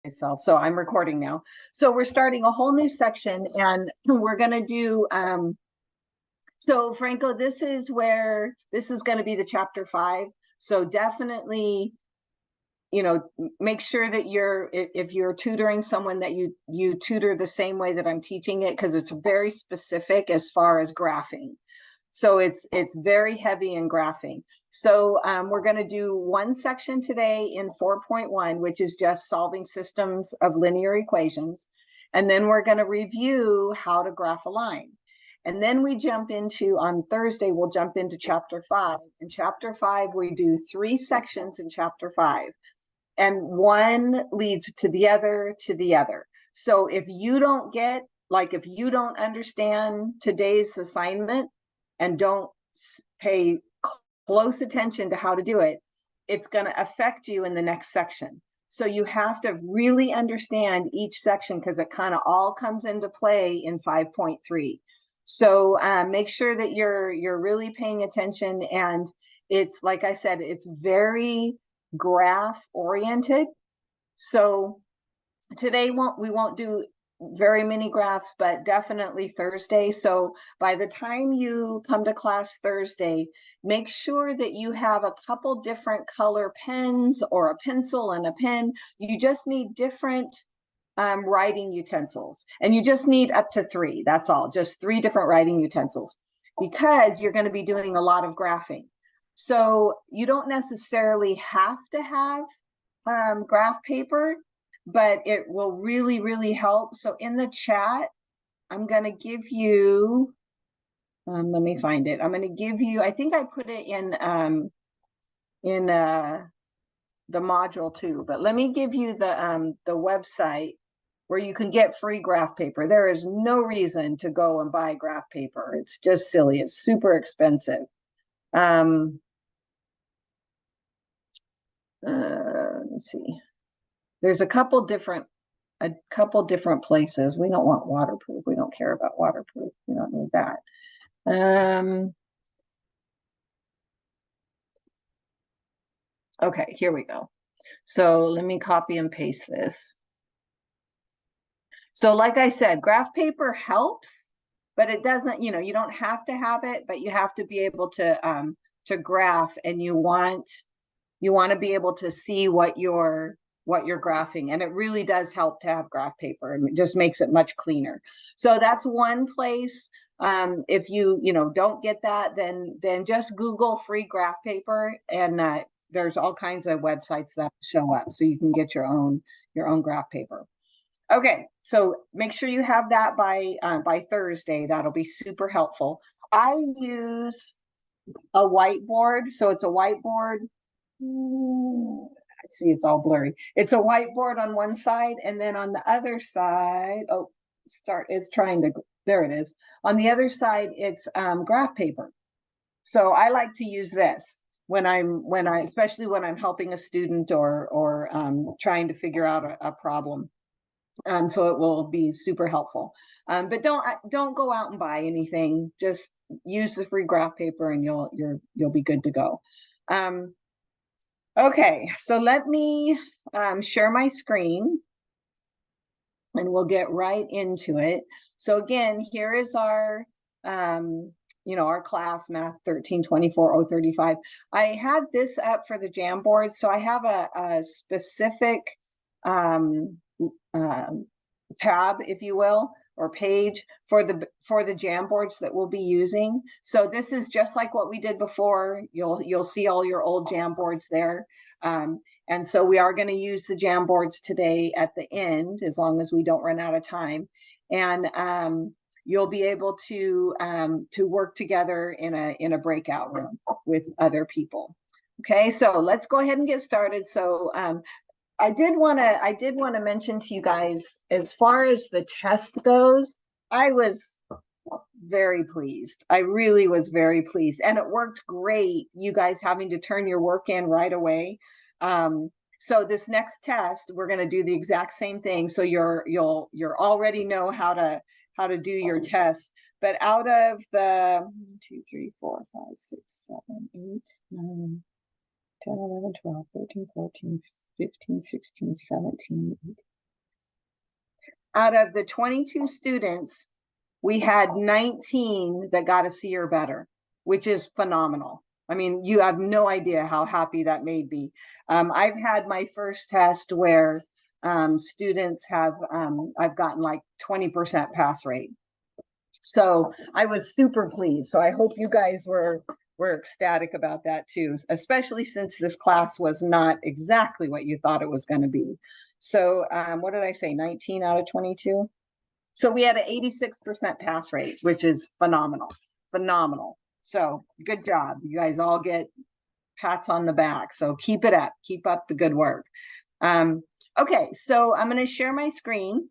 myself. So I'm recording now. So we're starting a whole new section, and we're going to do, so Franco, this is going to be the chapter 5. So definitely, make sure that if you're tutoring someone, that you tutor the same way that I'm teaching it, because it's very specific as far as graphing. So it's very heavy in graphing. So we're going to do one section today in 4.1, which is just solving systems of linear equations. And then we're going to review how to graph a line. And then we on Thursday, we'll jump into chapter 5. In chapter 5, we do 3 sections in chapter 5. And one leads to the other, So if you don't understand today's assignment and don't pay close attention to how to do it, it's going to affect you in the next section. So you have to really understand each section, because it kind of all comes into play in 5.3. So make sure that you're really paying attention. And it's, like I said, it's very graph oriented. So today we won't do very many graphs, but definitely Thursday. So by the time you come to class Thursday, make sure that you have a couple different color pens, or a pencil and a pen. You just need different writing utensils, and you just need up to 3. That's all, just 3 different writing utensils, because you're going to be doing a lot of graphing. So you don't necessarily have to have graph paper, but it will really, really help. So in the chat, I'm going to give you, let me find it. I'm going to give you, I think I put it in the module too, but let me give you the website where you can get free graph paper. There is no reason to go and buy graph paper. It's just silly. It's super expensive. Let's see. There's a couple different places. We don't want waterproof. We don't care about waterproof. We don't need that. Okay, here we go. So let me copy and paste this. So like I said, graph paper helps, but it doesn't, you don't have to have it, but you have to be able to graph, and you want to be able to see what you're graphing. And it really does help to have graph paper, and it just makes it much cleaner. So that's one place. If you don't get that, then just Google free graph paper, and there's all kinds of websites that show up, so you can get your own graph paper. Okay, so make sure you have that by Thursday. That'll be super helpful. I use a whiteboard, so it's a whiteboard. I see it's all blurry. It's a whiteboard on one side, and then on the other side, there it is. On the other side, it's graph paper. So I like to use this especially when I'm helping a student or trying to figure out a problem. So it will be super helpful. But don't go out and buy anything. Just use the free graph paper, and you'll be good to go. Okay, so let me share my screen, and we'll get right into it. So again, here is our our class, Math 13-24-035. I had this up for the Jamboard, so I have a specific tab, if you will, or page for the Jamboards that we'll be using. So this is just like what we did before. You'll see all your old Jamboards there. And so we are going to use the Jamboards today at the end, as long as we don't run out of time. And you'll be able to work together in a breakout room with other people. Okay, so let's go ahead and get started. So I did want to mention to you guys, as far as the test goes, I was very pleased. I really was very pleased, and it worked great. You guys having to turn your work in right away. So this next test, we're going to do the exact same thing. So you'll already know how to do your test. But out of the 1, 2, 3, 4, 5, 6, 7, 8, 9, 10, 11, 12, 13, 14, 15, 16, 17, Out of the 22 students, we had 19 that got a C or better, which is phenomenal. I mean, you have no idea how happy that made me. I've had my first test where students have, I've gotten like 20% pass rate. So I was super pleased. So I hope you guys were ecstatic about that too, especially since this class was not exactly what you thought it was going to be. So what did I say? 19 out of 22? So we had an 86% pass rate, which is phenomenal, phenomenal. So good job. You guys all get pats on the back. So keep it up. Keep up the good work. Okay, so I'm going to share my screen.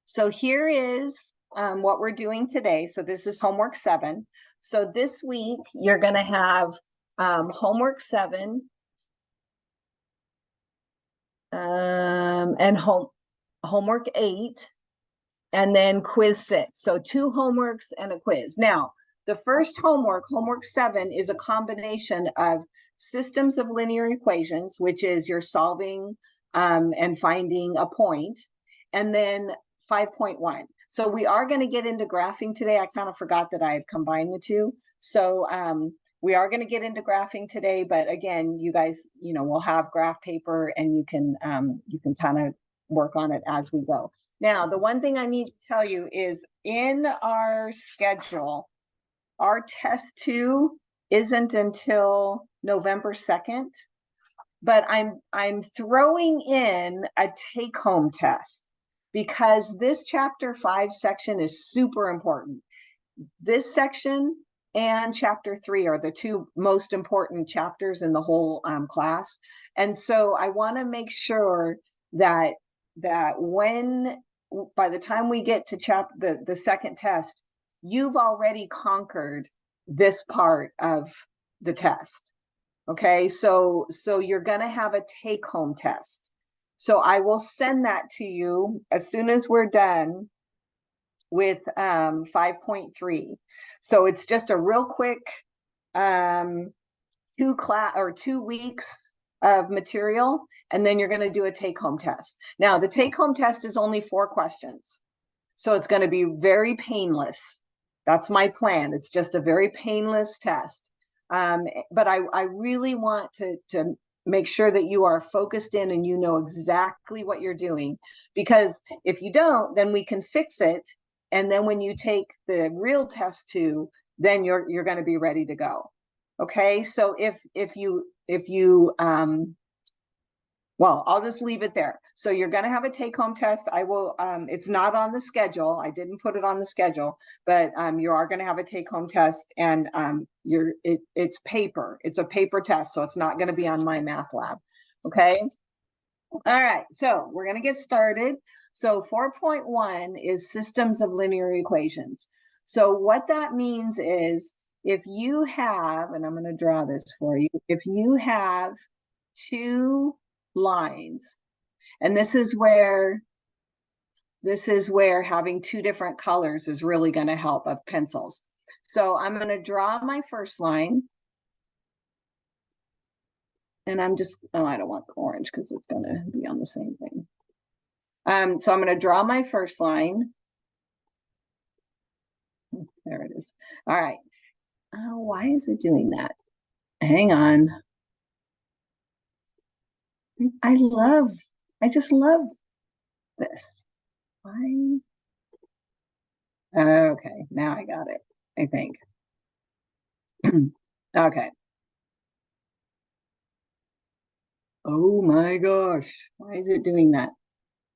So here is what we're doing today. So this is homework 7. So this week you're going to have homework 7 and homework 8 and then quiz 6. So 2 homeworks and a quiz. Now, the first homework 7, is a combination of systems of linear equations, which is you're solving and finding a point, and then 5.1. So we are going to get into graphing today. I kind of forgot that I had combined the two. So we are going to get into graphing today, but again, you guys, you know, we'll have graph paper and you can kind of work on it as we go. Now, the one thing I need to tell you is in our schedule, our test 2 isn't until November 2nd, but I'm throwing in a take-home test because this chapter 5 section is super important. This section and chapter 3 are the 2 most important chapters in the whole class. And so I want to make sure that when, by the time we get to the second test, you've already conquered this part of the test. Okay, so you're going to have a take-home test. So I will send that to you as soon as we're done with 5.3. So it's just a real quick 2 weeks of material, and then you're going to do a take-home test. Now, the take-home test is only 4 questions. So it's going to be very painless. That's my plan. It's just a very painless test. But I really want to make sure that you are focused in and you know exactly what you're doing. Because if you don't, then we can fix it. And then when you take the real test 2, then you're going to be ready to go. Okay, so if you well, I'll just leave it there. So you're going to have a take-home test. I will, it's not on the schedule. I didn't put it on the schedule, but you are going to have a take-home test, and it's paper. It's a paper test, so it's not going to be on my math lab. Okay. All right. So we're going to get started. So 4.1 is systems of linear equations. So what that means is if you have, and I'm going to draw this for you, if you have 2 lines, and this is where having 2 different colors is really going to help, of pencils. So I'm going to draw my first line, and I'm just, oh, I don't want orange because it's going to be on the same thing. So I'm going to draw my first line. There it is. All right. Why is it doing that? Hang on. I just love this. Why? Okay, now I got it, I think. Okay. Oh my gosh, why is it doing that?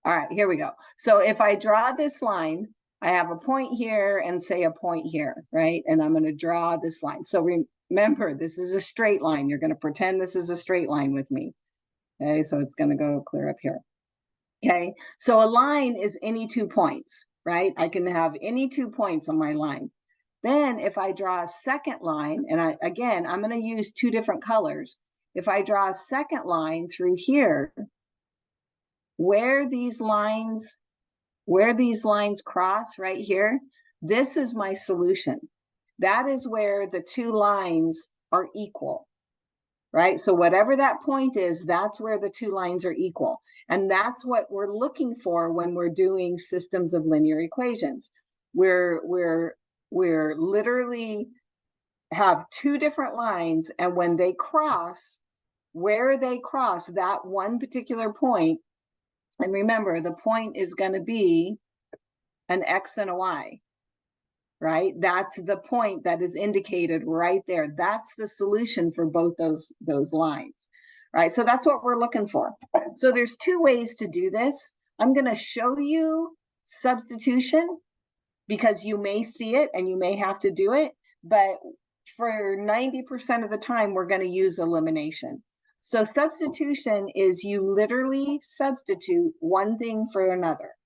All right, here we go. So if I draw this line, I have a point here and say a point here, right? And I'm going to draw this line. So remember, this is a straight line. You're going to pretend this is a straight line with me. Okay, so it's going to go clear up here. Okay, so a line is any 2 points, right? I can have any 2 points on my line. Then if I draw a second line, and I'm going to use 2 different colors. If I draw a second line through here, where these lines cross right here, this is my solution. That is where the 2 lines are equal. right? So whatever that point is, that's where the two lines are equal. And that's what we're looking for when we're doing systems of linear equations. We're literally have two different lines, and when they cross, where they cross that one particular point, and remember, the point is going to be an X and a Y, right? That's the point that is indicated right there. That's the solution for both those lines, right? So that's what we're looking for. So there's two ways to do this. I'm going to show you substitution because you may see it and you may have to do it, but for 90% of the time, we're going to use elimination. So substitution is you literally substitute one thing for another.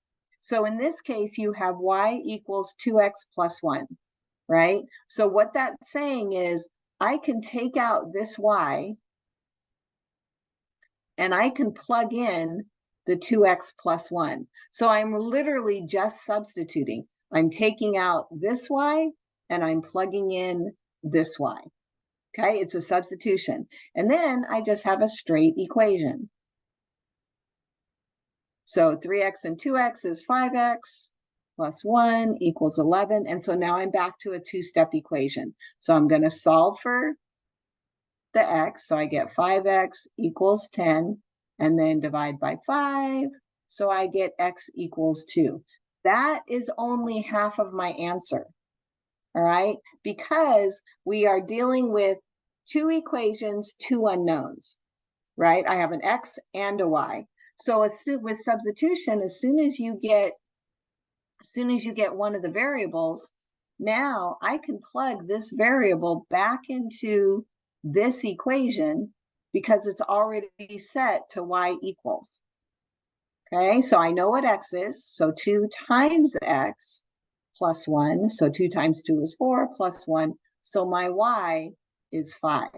So in this case, you have y equals 2x plus 1, right? So what that's saying is I can take out this y and I can plug in the 2x plus 1. So I'm literally just substituting. I'm taking out this y and I'm plugging in this y. Okay, it's a substitution. And then I just have a straight equation. So 3x and 2x is 5x plus 1 equals 11. And so now I'm back to a two-step equation. So I'm going to solve for the x. So I get 5x equals 10, and then divide by 5. So I get x equals 2. That is only half of my answer. All right, because we are dealing with two equations, two unknowns, right? I have an x and a y. So with substitution, as soon as you get one of the variables, now I can plug this variable back into this equation because it's already set to y equals. Okay, so I know what x is. So 2 times x plus 1. So 2 times 2 is 4 plus 1. So my y is 5.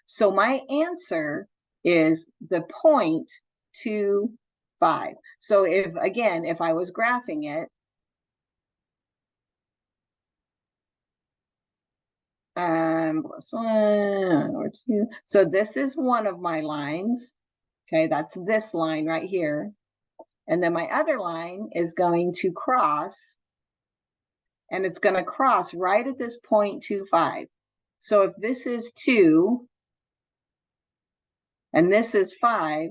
So my answer is the 0.25. So if I was graphing it, plus 1 or 2. So this is one of my lines. Okay, that's this line right here. And then my other line is going to cross, and it's going to cross right at this 0.25. So if this is 2 and this is 5,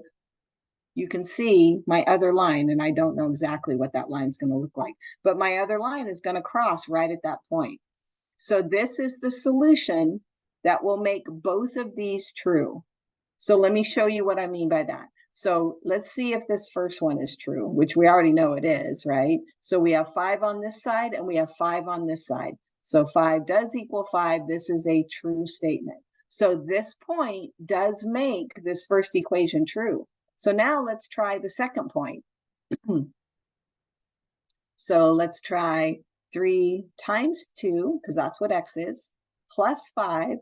you can see my other line, and I don't know exactly what that line is going to look like, but my other line is going to cross right at that point. So this is the solution that will make both of these true. So let me show you what I mean by that. So let's see if this first one is true, which we already know it is, right? So we have 5 on this side and we have 5 on this side. So 5 does equal 5. This is a true statement. So this point does make this first equation true. So now let's try the second point. So let's try 3 times 2, because that's what x is, plus 5.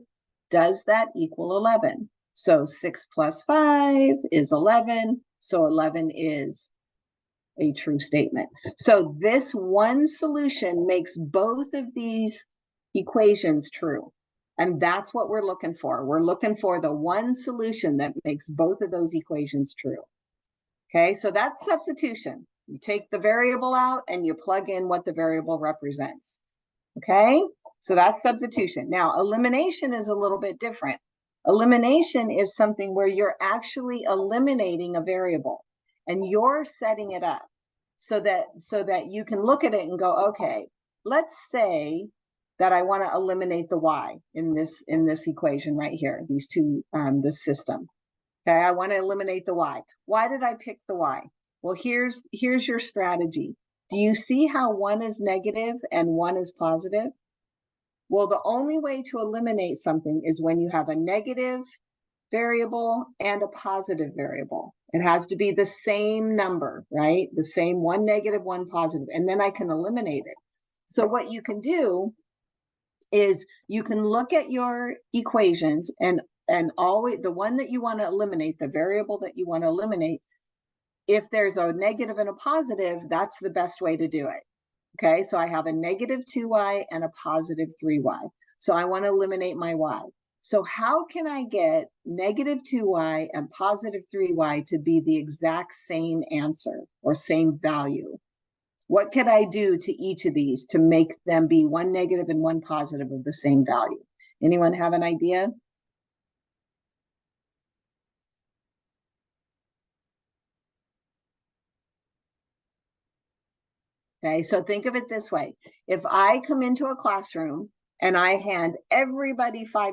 Does that equal 11? So 6 plus 5 is 11. So 11 is a true statement. So this one solution makes both of these equations true. And that's what we're looking for. We're looking for the one solution that makes both of those equations true. Okay, so that's substitution. You take the variable out and you plug in what the variable represents. Okay, so that's substitution. Now, elimination is a little bit different. Elimination is something where you're actually eliminating a variable and you're setting it up so that you can look at it and go, okay, let's say that I want to eliminate the y in this equation right here, these two, this system. Okay, I want to eliminate the y. Why did I pick the y? Well, here's your strategy. Do you see how one is negative and one is positive? Well, the only way to eliminate something is when you have a negative variable and a positive variable. It has to be the same number, right? The same, one negative, one positive, and then I can eliminate it. So what you can do is you can look at your equations and always the one that you want to eliminate, the variable that you want to eliminate, if there's a negative and a positive, that's the best way to do it. Okay, so I have a negative 2y and a positive 3y. So I want to eliminate my y. So how can I get negative 2y and positive 3y to be the exact same answer or same value? What could I do to each of these to make them be one negative and one positive of the same value? Anyone have an idea? Okay, so think of it this way. If I come into a classroom and I hand everybody $5,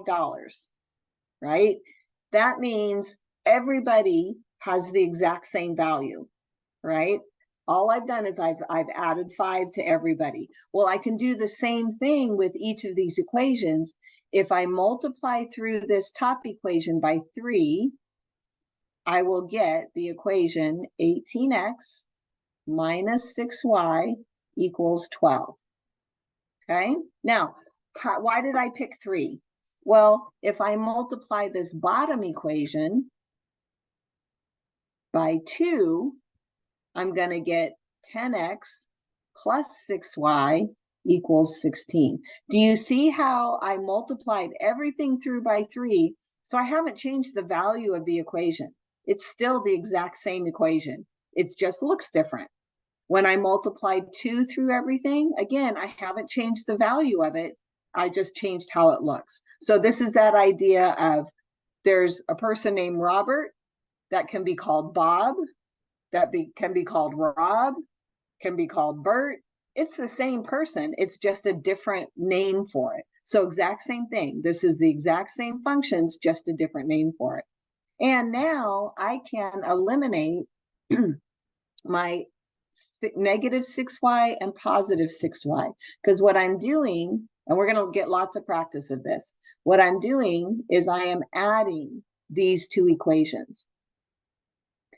right? That means everybody has the exact same value, right? All I've done is I've added 5 to everybody. Well, I can do the same thing with each of these equations. If I multiply through this top equation by 3, I will get the equation 18x minus 6y equals 12. Okay, now, why did I pick 3? Well, if I multiply this bottom equation by 2, I'm going to get 10x plus 6y equals 16. Do you see how I multiplied everything through by 3? So I haven't changed the value of the equation. It's still the exact same equation. It just looks different. When I multiplied 2 through everything, again, I haven't changed the value of it. I just changed how it looks. So this is that idea of there's a person named Robert that can be called Bob, that can be called Rob, can be called Bert. It's the same person. It's just a different name for it. So exact same thing. This is the exact same functions, just a different name for it. And now I can eliminate my negative 6y and positive 6y, because what I'm doing, and we're going to get lots of practice of this, what I'm doing is I am adding these two equations.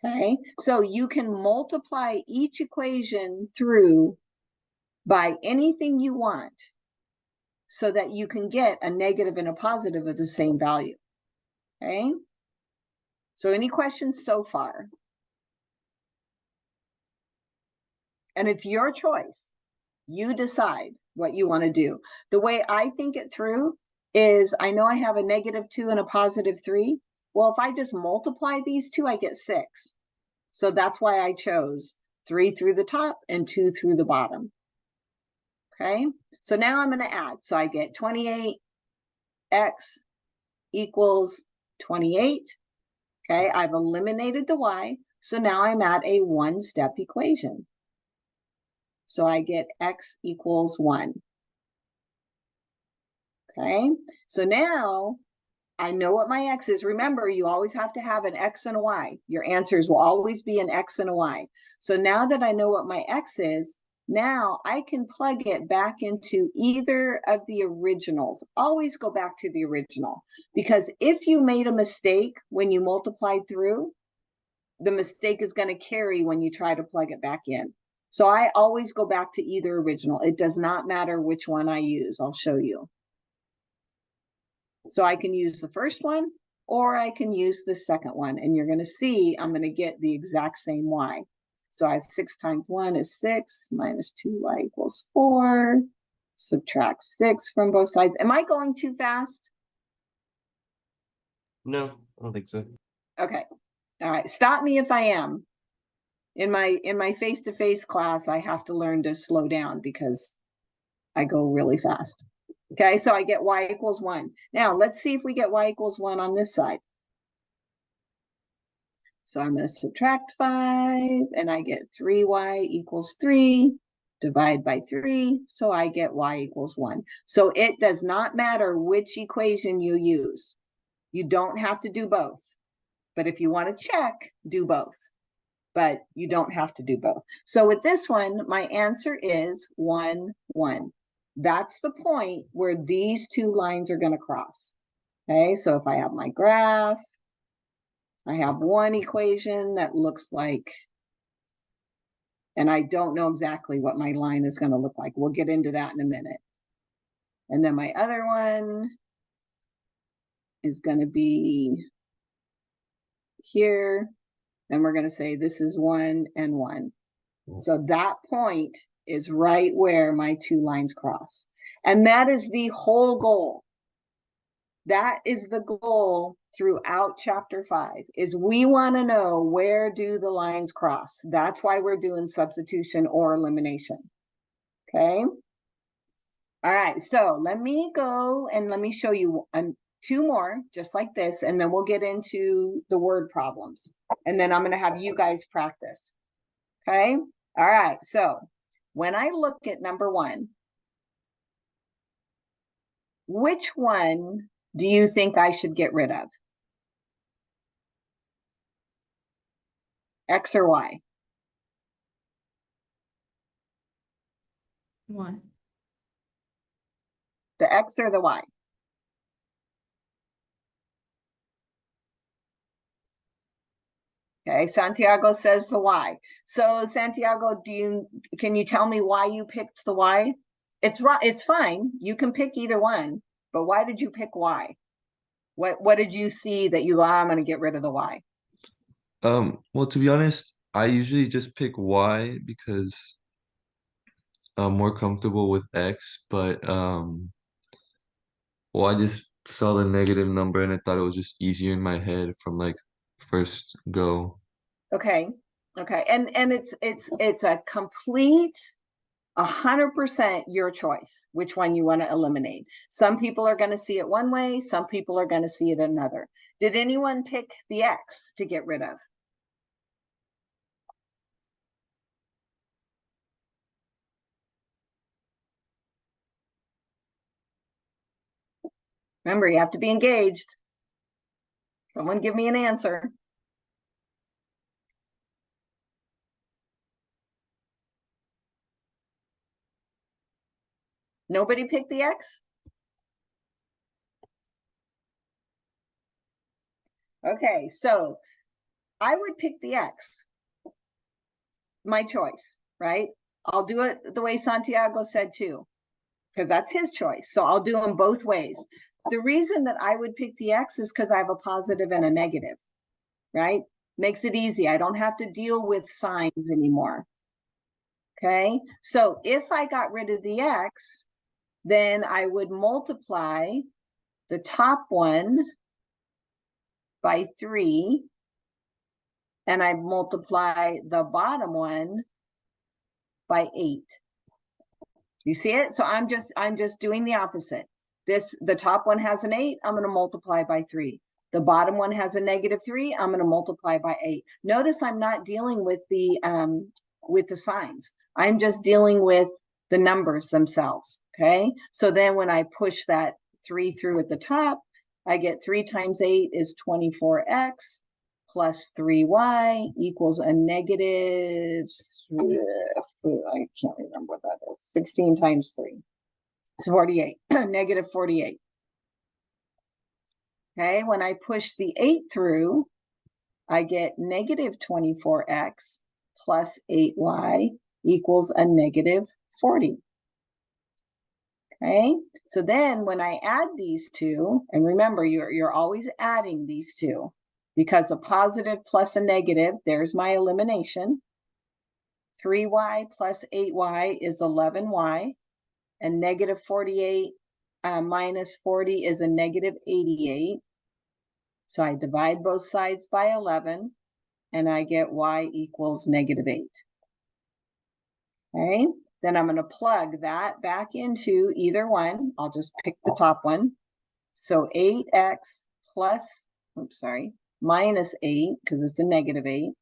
Okay, so you can multiply each equation through by anything you want so that you can get a negative and a positive of the same value. Okay, so any questions so far? And it's your choice. You decide what you want to do. The way I think it through is I know I have a negative 2 and a positive 3. Well, if I just multiply these two, I get 6. So that's why I chose 3 through the top and 2 through the bottom. Okay, so now I'm going to add. So I get 28x equals 28. Okay, I've eliminated the y. So now I'm at a one-step equation. So I get x equals 1. Okay, so now I know what my x is. Remember, you always have to have an x and a y. Your answers will always be an x and a y. So now that I know what my x is, now I can plug it back into either of the originals. Always go back to the original, because if you made a mistake when you multiplied through, the mistake is going to carry when you try to plug it back in. So I always go back to either original. It does not matter which one I use. I'll show you. So I can use the first one, or I can use the second one, and you're going to see I'm going to get the exact same y. So I have 6 times 1 is 6, minus 2y equals 4. Subtract 6 from both sides. Am I going too fast? No, I don't think so. Okay. All right. Stop me if I am. In my face-to-face class, I have to learn to slow down because I go really fast. Okay, so I get y equals 1. Now, let's see if we get y equals 1 on this side. So I'm going to subtract 5, and I get 3y equals 3. Divide by 3, so I get y equals 1. So it does not matter which equation you use. You don't have to do both. But if you want to check, do both. But you don't have to do both. So with this one, my answer is 1, 1. That's the point where these two lines are going to cross. Okay, so if I have my graph, I have one equation that looks like, and I don't know exactly what my line is going to look like. We'll get into that in a minute. And then my other one is going to be here. And we're going to say this is 1 and 1. So that point is right where my two lines cross. And that is the whole goal. That is the goal throughout chapter 5, is we want to know where do the lines cross. That's why we're doing substitution or elimination. Okay. All right, so let me go and let me show you two more just like this, and then we'll get into the word problems. And then I'm going to have you guys practice. Okay. All right. So when I look at number 1, which one do you think I should get rid of? X or Y? Y. The X or the Y? Okay, Santiago says the Y. So Santiago, can you tell me why you picked the Y? It's right, it's fine. You can pick either one, but why did you pick Y? What did you see that I'm gonna get rid of the Y? Well, to be honest, I usually just pick Y because I'm more comfortable with X, but well, I just saw the negative number and I thought it was just easier in my head from like first go. Okay. Okay. And it's a complete 100% your choice, which one you want to eliminate. Some people are going to see it one way, some people are going to see it another. Did anyone pick the X to get rid of? Remember, you have to be engaged. Someone give me an answer. Nobody picked the X? Okay, so I would pick the X. My choice, right? I'll do it the way Santiago said too, because that's his choice. So I'll do them both ways. The reason that I would pick the X is because I have a positive and a negative, right? Makes it easy. I don't have to deal with signs anymore. Okay, so if I got rid of the X, then I would multiply the top one by 3, and I multiply the bottom one by 8. You see it? So I'm just doing the opposite. The top one has an 8, I'm going to multiply by 3. The bottom one has a -3, I'm going to multiply by 8. Notice I'm not dealing with the signs. I'm just dealing with the numbers themselves. Okay, so then when I push that 3 through at the top, I get 3 times 8 is 24x plus 3y equals a negative, I can't remember what that is, 16 times 3. It's 48, negative 48. Okay, when I push the 8 through, I get negative 24x plus 8y equals a negative 40. Okay, so then when I add these two, and remember, you're always adding these two, because a positive plus a negative, there's my elimination. 3y plus 8y is 11y, and negative 48 minus 40 is a negative 88. So I divide both sides by 11, and I get y equals negative 8. Okay, then I'm going to plug that back into either one. I'll just pick the top one. So 8x plus, minus 8, because it's a negative 8.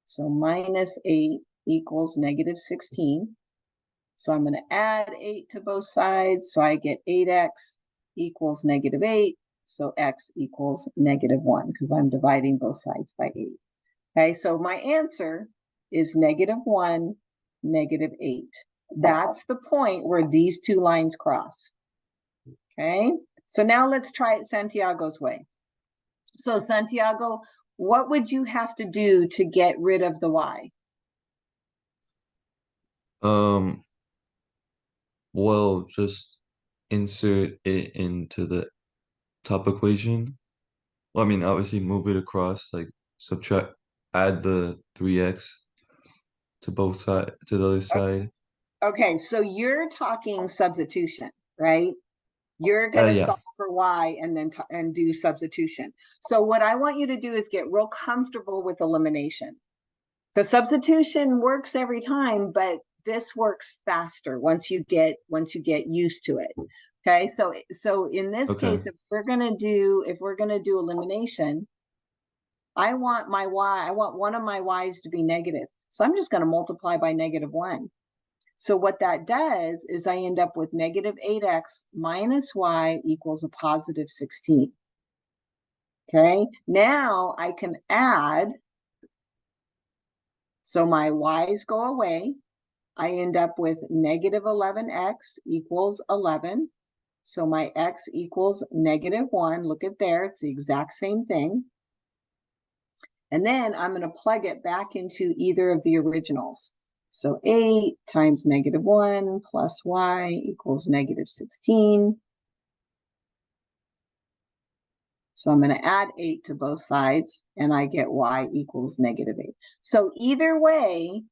So minus 8 equals negative 16. So I'm going to add 8 to both sides. So I get 8x equals negative 8. So x equals negative 1, because I'm dividing both sides by 8. Okay, so my answer is negative 1, negative 8. That's the point where these two lines cross. Okay, so now let's try it Santiago's way. So Santiago, what would you have to do to get rid of the y? Well, just insert it into the top equation. Well, I mean, obviously move it across, like add the 3x to both side to the other side. Okay, so you're talking substitution, right? You're going to Yeah. solve for y and then and do substitution. So what I want you to do is get real comfortable with elimination. The substitution works every time, but this works faster once you get used to it. Okay, so in this Okay. case, if we're gonna do elimination, I want one of my y's to be negative. So I'm just going to multiply by -1. So what that does is I end up with negative 8x minus y equals a positive 16. Okay, now I can add. So my y's go away. I end up with negative 11x equals 11. So my x equals -1. Look at there, it's the exact same thing. And then I'm going to plug it back into either of the originals. So 8 times -1 plus y equals -16. So I'm going to add 8 to both sides, and I get y equals -8. So either way,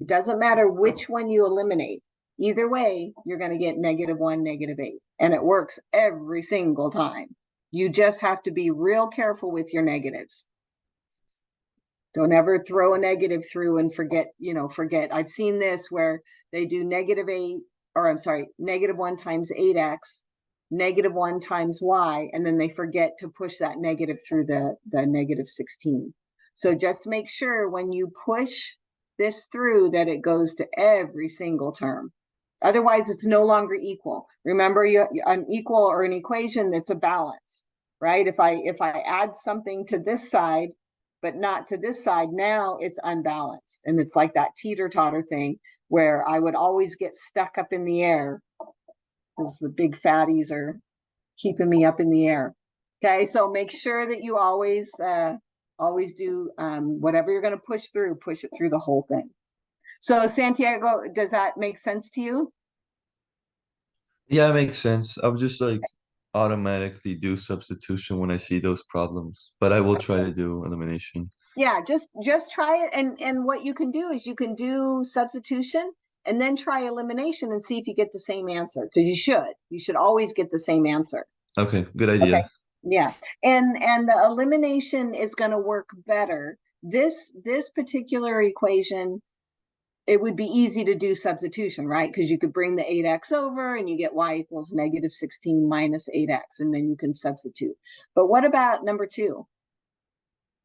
it doesn't matter which one you eliminate. Either way, you're going to get -1, -8. And it works every single time. You just have to be real careful with your negatives. Don't ever throw a negative through and forget. I've seen this where they do -1 times 8x, -1 times y, and then they forget to push that negative through the -16. So just make sure when you push this through that it goes to every single term. Otherwise, it's no longer equal. Remember, an equal or an equation that's a balance, right? If I add something to this side, but not to this side, now it's unbalanced. And it's like that teeter-totter thing where I would always get stuck up in the air because the big fatties are keeping me up in the air. Okay, so make sure that you always do whatever you're going to push it through the whole thing. So Santiago, does that make sense to you? Yeah, it makes sense. I'll just like automatically do substitution when I see those problems, but I will try to do elimination. Yeah, just try it, and what you can do is you can do substitution and then try elimination and see if you get the same answer, because you should always get the same answer. Okay, good Okay. idea. Yeah, and the elimination is going to work better. This particular equation, it would be easy to do substitution, right? Because you could bring the 8x over and you get y equals -16 minus 8x, and then you can substitute. But what about number 2?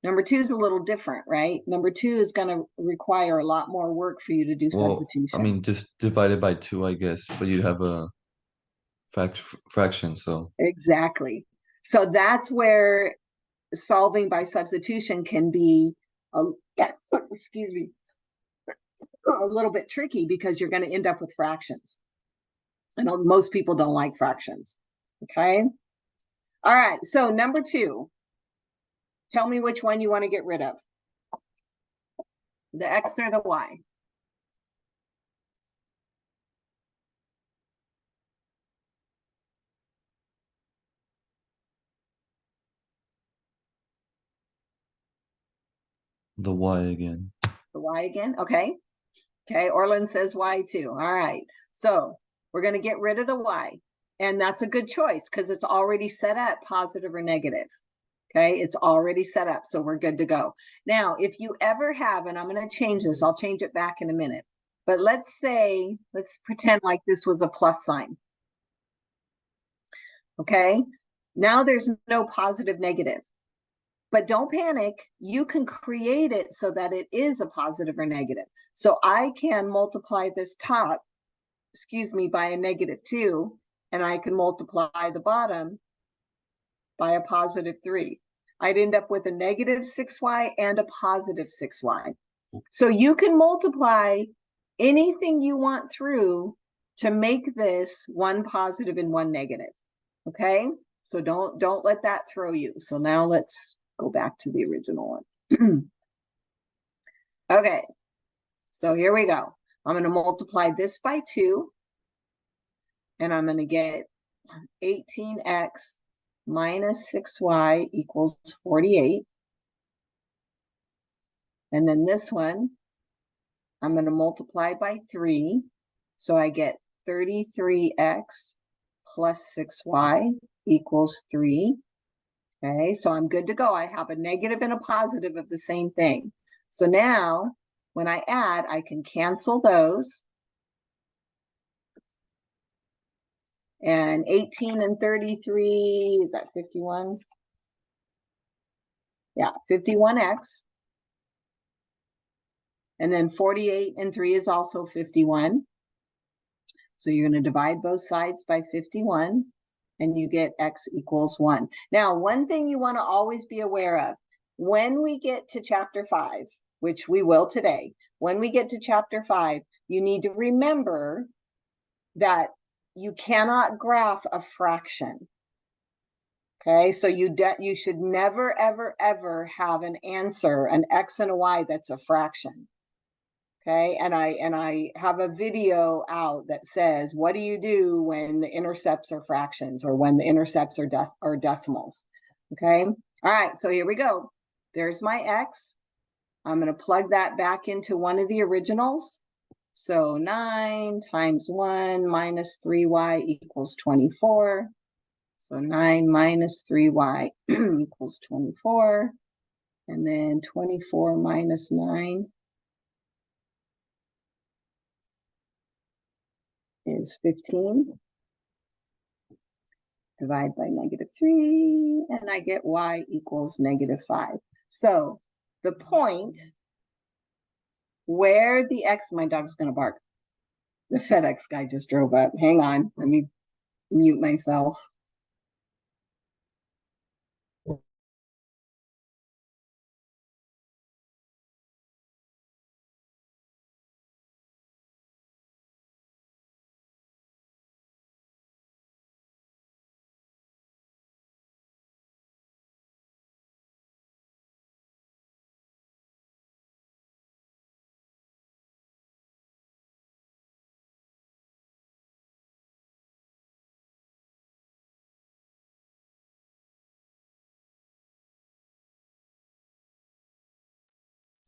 Number 2 is a little different, right? Number 2 is going to require a lot more work for you to do Well, I substitution. mean, just divided by 2, I guess, but you'd have a fraction, so. Exactly. So that's where solving by substitution can be, excuse me, a little bit tricky because you're going to end up with fractions. And most people don't like fractions. Okay. All right. So number 2, tell me which one you want to get rid of. The x or the y? The y again. The y again? Okay. Okay. Orland says y too. All right. So we're going to get rid of the y. And that's a good choice because it's already set up positive or negative. Okay, it's already set up, so we're good to go. Now, if you ever have, and I'm going to change this, I'll change it back in a minute. But let's pretend like this was a plus sign. Okay, now there's no positive, negative. But don't panic, you can create it so that it is a positive or negative. So I can multiply this top, by a -2, and I can multiply the bottom by a positive 3. I'd end up with a -6y and a positive 6y. So you can multiply anything you want through to make this one positive and one negative. Okay, so don't let that throw you. So now let's go back to the original one. Okay, so here we go. I'm going to multiply this by 2, and I'm going to get 18x minus 6y equals 48. And then this one, I'm going to multiply by 3. So I get 33x plus 6y equals 3. Okay, so I'm good to go. I have a negative and a positive of the same thing. So now, when I add, I can cancel those. And 18 and 33, is that 51? Yeah, 51x. And then 48 and 3 is also 51. So you're going to divide both sides by 51, and you get x equals 1. Now, one thing you want to always be aware of, when we get to chapter 5, which we will today, when we get to chapter 5, you need to remember that you cannot graph a fraction. Okay, so you should never, ever, ever have an answer, an x and a y that's a fraction. Okay, and I have a video out that says, what do you do when the intercepts are fractions or when the intercepts are decimals? Okay, all right, so here we go. There's my x. I'm going to plug that back into one of the originals. So 9 times 1 minus 3y equals 24. So 9 minus 3y equals 24. And then 24 minus 9 is 15. Divide by -3, and I get y equals -5. So the point where the x, my dog's going to bark. The FedEx guy just drove up. Hang on, let me mute myself.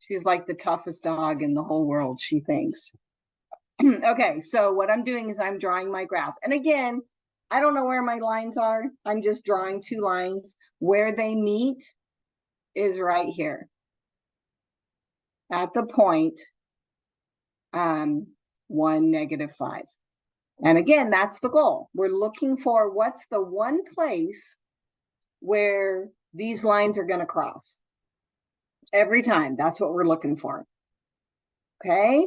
She's like the toughest dog in the whole world, she thinks. Okay, so what I'm doing is I'm drawing my graph. And again, I don't know where my lines are. I'm just drawing 2 lines. Where they meet is right here at the point 1, -5. And again, that's the goal. We're looking for what's the one place where these lines are going to cross. Every time, that's what we're looking for. Okay?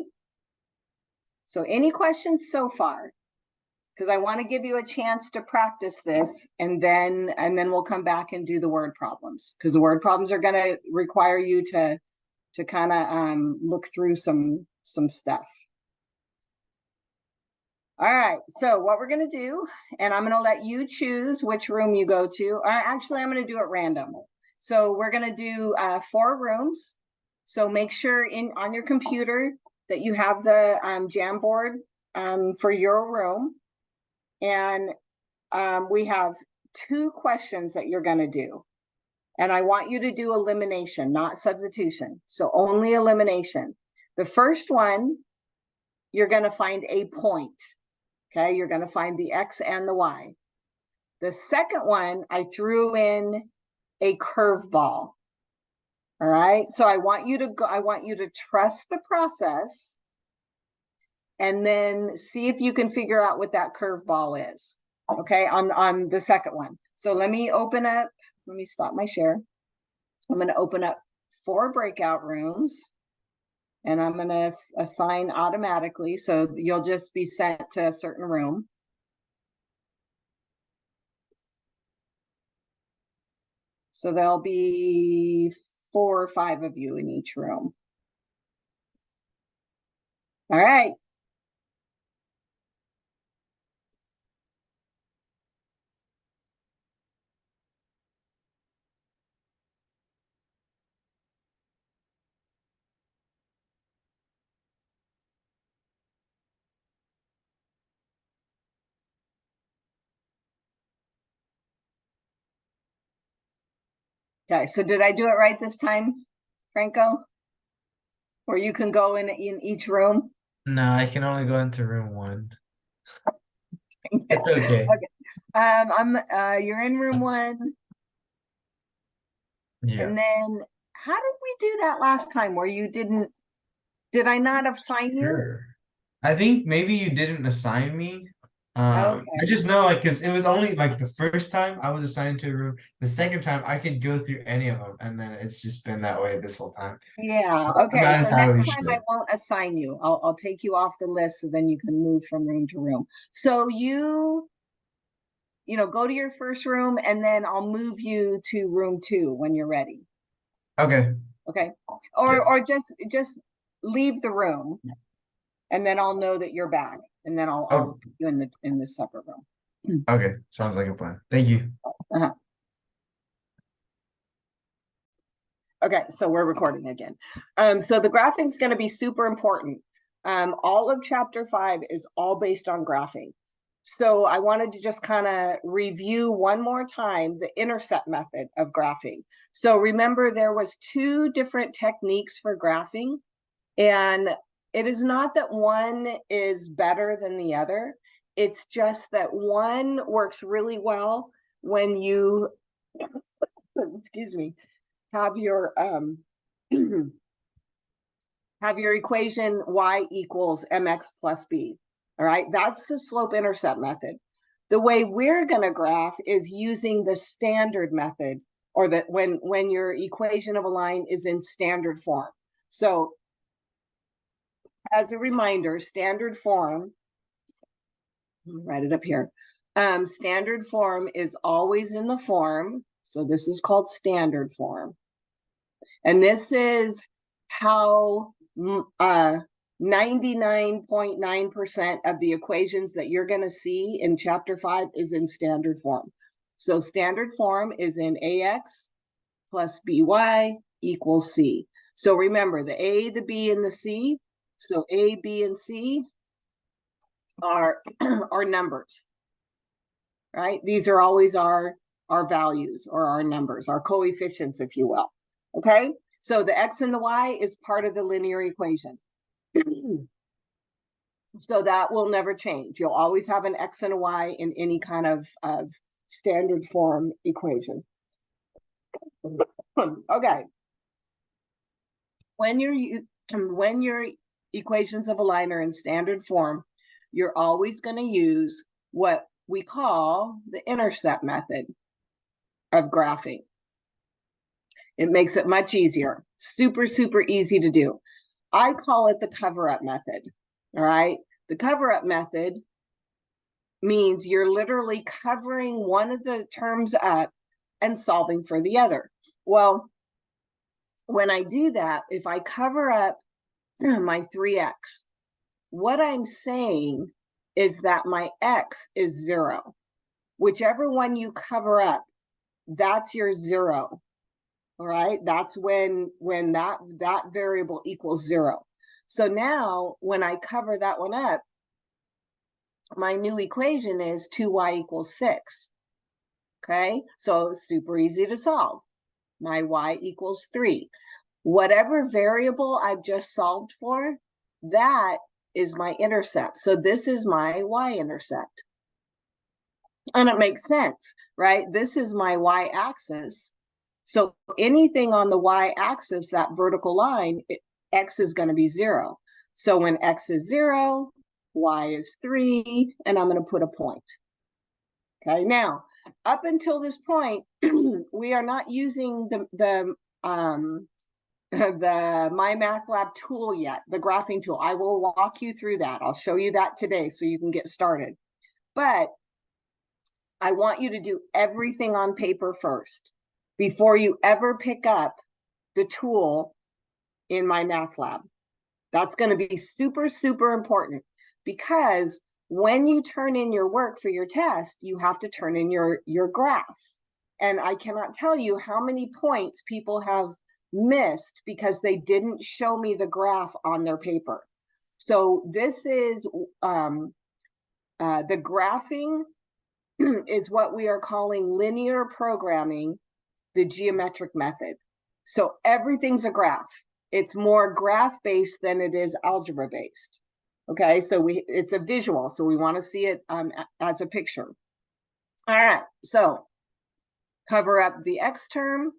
So any questions so far? Because I want to give you a chance to practice this, and then we'll come back and do the word problems, because the word problems are going to require you to kind of look through some stuff. All right, so what we're going to do, and I'm going to let you choose which room you go to. Actually, I'm going to do it random. So we're going to do 4 rooms. So make sure on your computer that you have the Jamboard for your room. And we have 2 questions that you're going to do. And I want you to do elimination, not substitution. So only elimination. The first one, you're going to find a point. Okay, you're going to find the x and the y. The second one, I threw in a curveball. All right, so I want you to trust the process and then see if you can figure out what that curveball is. Okay, on the second one. So let me stop my share. I'm going to open up 4 breakout rooms, and I'm going to assign automatically. So you'll just be sent to a certain room. So there'll be 4 or 5 of you in each room. All right. Okay, so did I do it right this time, Franco? Or you can go in each room? No, I can only go into room 1. It's okay. You're in room 1, Yeah. and then how did we do that last time where you didn't, did I not assign you? Sure. I think maybe you didn't assign me. I Okay, just know like because it was only like the first time I was assigned to a room. The second time I could go through any of them, and then it's just been that way this whole time. yeah, So I'm okay, not so next entirely time I sure. won't assign you. I'll take you off the list so then you can move from room to room. So go to your first room and then I'll move you to room 2 when you're ready. Okay. Okay. Or Yes. or just leave the room and then I'll know that you're back. And then I'll Oh, put you in the separate room. okay. Sounds like a plan. Thank you. Uh-huh. Okay, so we're recording again. So the graphing is going to be super important. All of chapter 5 is all based on graphing. So I wanted to just kind of review one more time the intercept method of graphing. So remember, there was 2 different techniques for graphing, and it is not that one is better than the other. It's just that one works really well when you, excuse me, have your have your equation y equals mx plus b. All right, that's the slope intercept method. The way we're going to graph is using the standard method, or that when your equation of a line is in standard form. So as a reminder, standard form, I'll write it up here. Standard form is always in the form. So this is called standard form. And this is how 99.9% of the equations that you're going to see in chapter 5 is in standard form. So standard form is in ax plus by equals c. So remember the a, the b, and the c. So a, b, and c are numbers, right? These are always our values or our numbers, our coefficients, if you will. Okay, so the x and the y is part of the linear equation. So that will never change. You'll always have an x and a y in any kind of standard form equation. Okay. When your equations of a line are in standard form, you're always going to use what we call the intercept method of graphing. It makes it much easier. Super, super easy to do. I call it the cover-up method. All right. The cover-up method means you're literally covering one of the terms up and solving for the other. Well, when I do that, if I cover up my 3x, what I'm saying is that my x is 0. Whichever one you cover up, that's your 0. All right, that's when that variable equals 0. So now when I cover that one up, my new equation is 2y equals 6. Okay, so it's super easy to solve. My y equals 3. Whatever variable I've just solved for, that is my intercept. So this is my y-intercept. And it makes sense, right? This is my y-axis. So anything on the y-axis, that vertical line, x is going to be 0. So when x is 0, y is 3, and I'm going to put a point. Okay, now, up until this point, we are not using the MyMathLab tool yet, the graphing tool. I will walk you through that. I'll show you that today so you can get started. But I want you to do everything on paper first before you ever pick up the tool in MyMathLab. That's going to be super, super important, because when you turn in your work for your test, you have to turn in your graphs. And I cannot tell you how many points people have missed because they didn't show me the graph on their paper. So this is the graphing is what we are calling linear programming, the geometric method. So everything's a graph. It's more graph-based than it is algebra-based. Okay, so it's a visual, so we want to see it as a picture. All right, so cover up the x term,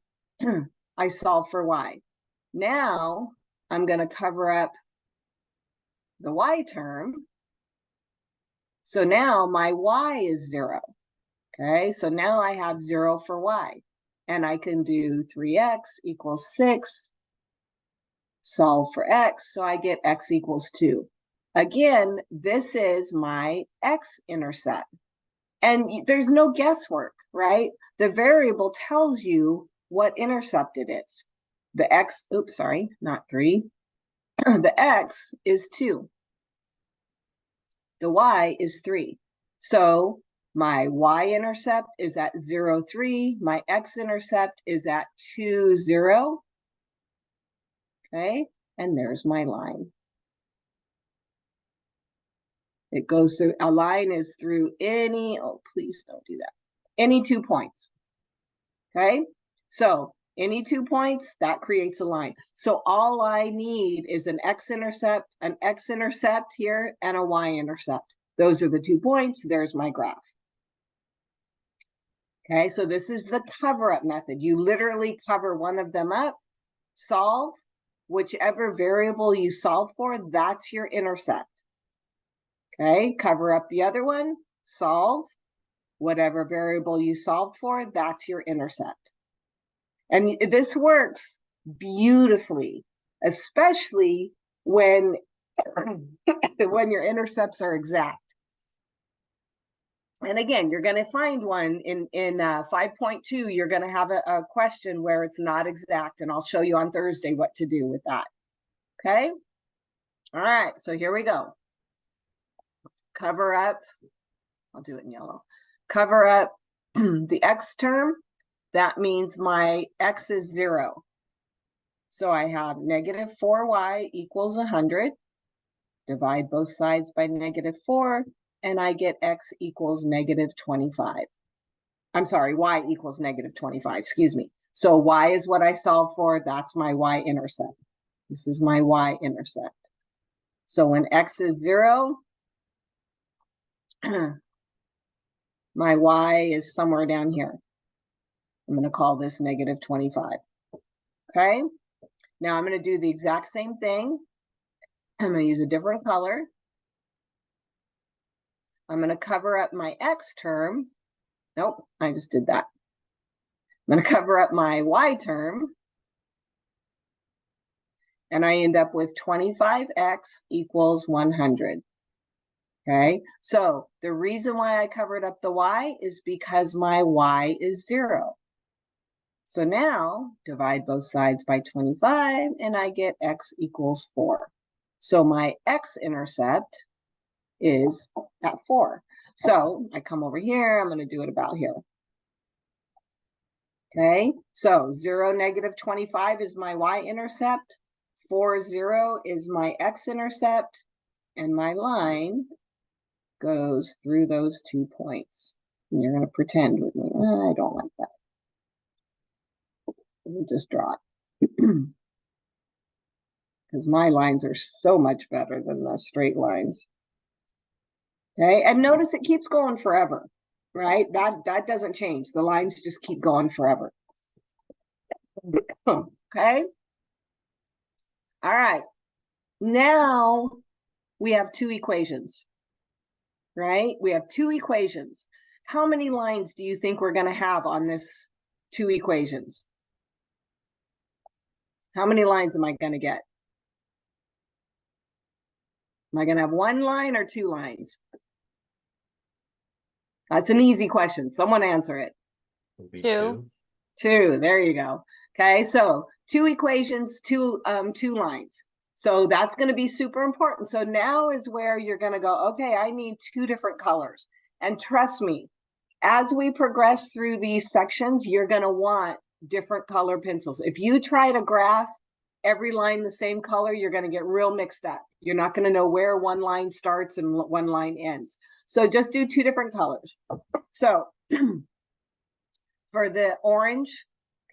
I solve for y. Now I'm going to cover up the y term. So now my y is 0. Okay, so now I have 0 for y. And I can do 3x equals 6, solve for x, so I get x equals 2. Again, this is my x-intercept. And there's no guesswork, right? The variable tells you what intercept it is. The x, oops, sorry, not 3. The x is 2. The y is 3. So my y-intercept is at 0, 3. My x-intercept is at 2, 0. Okay, and there's my line. It goes through, a line is through any, oh, please don't do that. Any 2 points. Okay, so any 2 points, that creates a line. So all I need is an x-intercept here, and a y-intercept. Those are the 2 points. There's my graph. Okay, so this is the cover-up method. You literally cover one of them up, solve, whichever variable you solve for, that's your intercept. Okay, cover up the other one, solve, whatever variable you solved for, that's your intercept. And this works beautifully, especially when, when your intercepts are exact. And again, you're going to find one in 5.2, you're going to have a question where it's not exact, and I'll show you on Thursday what to do with that. Okay? All right, so here we go. Cover up, I'll do it in yellow. Cover up the x term. That means my x is 0. So I have negative 4y equals 100. Divide both sides by negative 4, and I get x equals negative 25. I'm sorry, y equals negative 25, excuse me. So y is what I solve for. That's my y-intercept. This is my y-intercept. So when x is 0, my y is somewhere down here. I'm going to call this negative 25. Okay? Now I'm going to do the exact same thing. I'm going to use a different color. I'm going to cover up my x term. Nope, I just did that. I'm going to cover up my y term. And I end up with 25x equals 100. Okay, so the reason why I covered up the y is because my y is 0. So now divide both sides by 25 and I get x equals 4. So my x-intercept is at 4. So I come over here, I'm going to do it about here. Okay, so 0, negative 25 is my y-intercept. 4, 0 is my x-intercept. And my line goes through those 2 points. And you're going to pretend with me. I don't like that. We'll just draw it. Because my lines are so much better than the straight lines. Okay, and notice it keeps going forever, right? That doesn't change. The lines just keep going forever. Okay. All right. Now we have 2 equations, right? We have 2 equations. How many lines do you think we're going to have on this 2 equations? How many lines am I going to get? Am I going to have 1 line or 2 lines? That's an easy question. Someone answer it. Will be 2. 2. There you go. Okay, so 2 equations, 2 lines. So that's going to be super important. So now is where you're going to go, okay, I need 2 different colors. And trust me, as we progress through these sections, you're going to want different color pencils. If you try to graph every line the same color, you're going to get real mixed up. You're not going to know where one line starts and one line ends. So just do 2 different colors. So for the orange,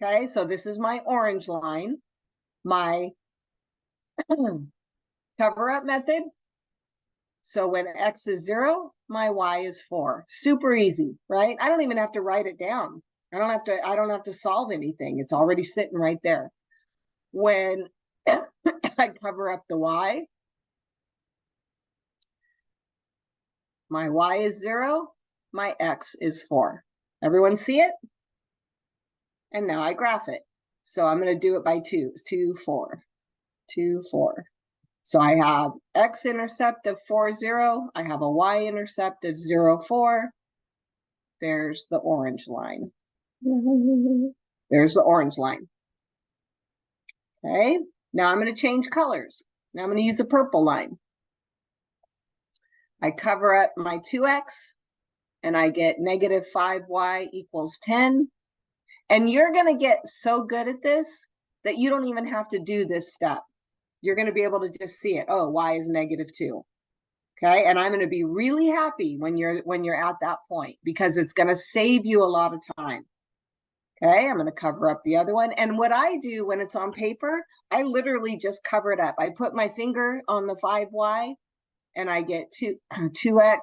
okay, so this is my orange line. My cover up method, So when X is 0, my Y is 4. Super easy, right? I don't even have to write it down. I don't have to solve anything. It's already sitting right there. When I cover up the Y, my Y is 0, my X is 4. Everyone see it? And now I graph it. So I'm going to do it by 2, 2, 4, 2, 4. So I have x-intercept of 4, 0. I have a y-intercept of 0, 4. There's the orange line. There's the orange line. Okay, now I'm going to change colors. Now I'm going to use the purple line. I cover up my 2x, and I get negative 5y equals 10. And you're going to get so good at this that you don't even have to do this step. You're going to be able to just see it. Oh, y is negative 2. Okay, and I'm going to be really happy when you're at that point, because it's going to save you a lot of time. Okay, I'm going to cover up the other one. And what I do when it's on paper, I literally just cover it up. I put my finger on the 5y, and I get 2x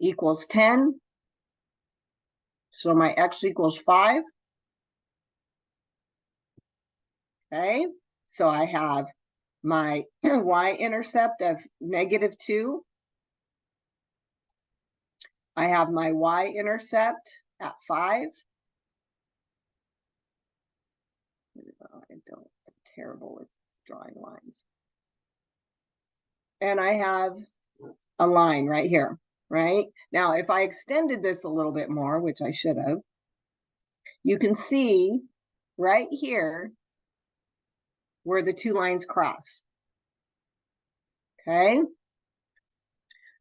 equals 10. So my x equals 5. Okay, so I have my y-intercept of negative 2. I have my y-intercept at 5. I'm terrible with drawing lines. And I have a line right here, right? Now, if I extended this a little bit more, which I should have, you can see right here where the two lines cross. Okay,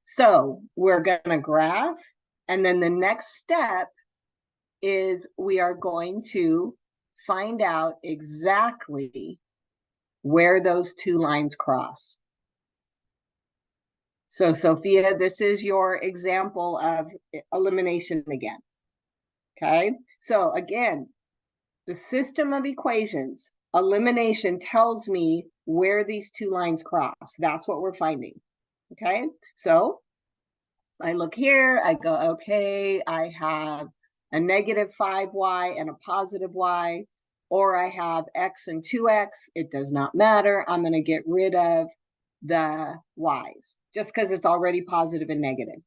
so we're going to graph, and then the next step is we are going to find out exactly where those two lines cross. So Sophia, this is your example of elimination again. Okay, so again, the system of equations, elimination tells me where these two lines cross. That's what we're finding. Okay, so I look here, I go, okay, I have a negative 5y and a positive y, or I have x and 2x. It does not matter. I'm going to get rid of the y's just because it's already positive and negative.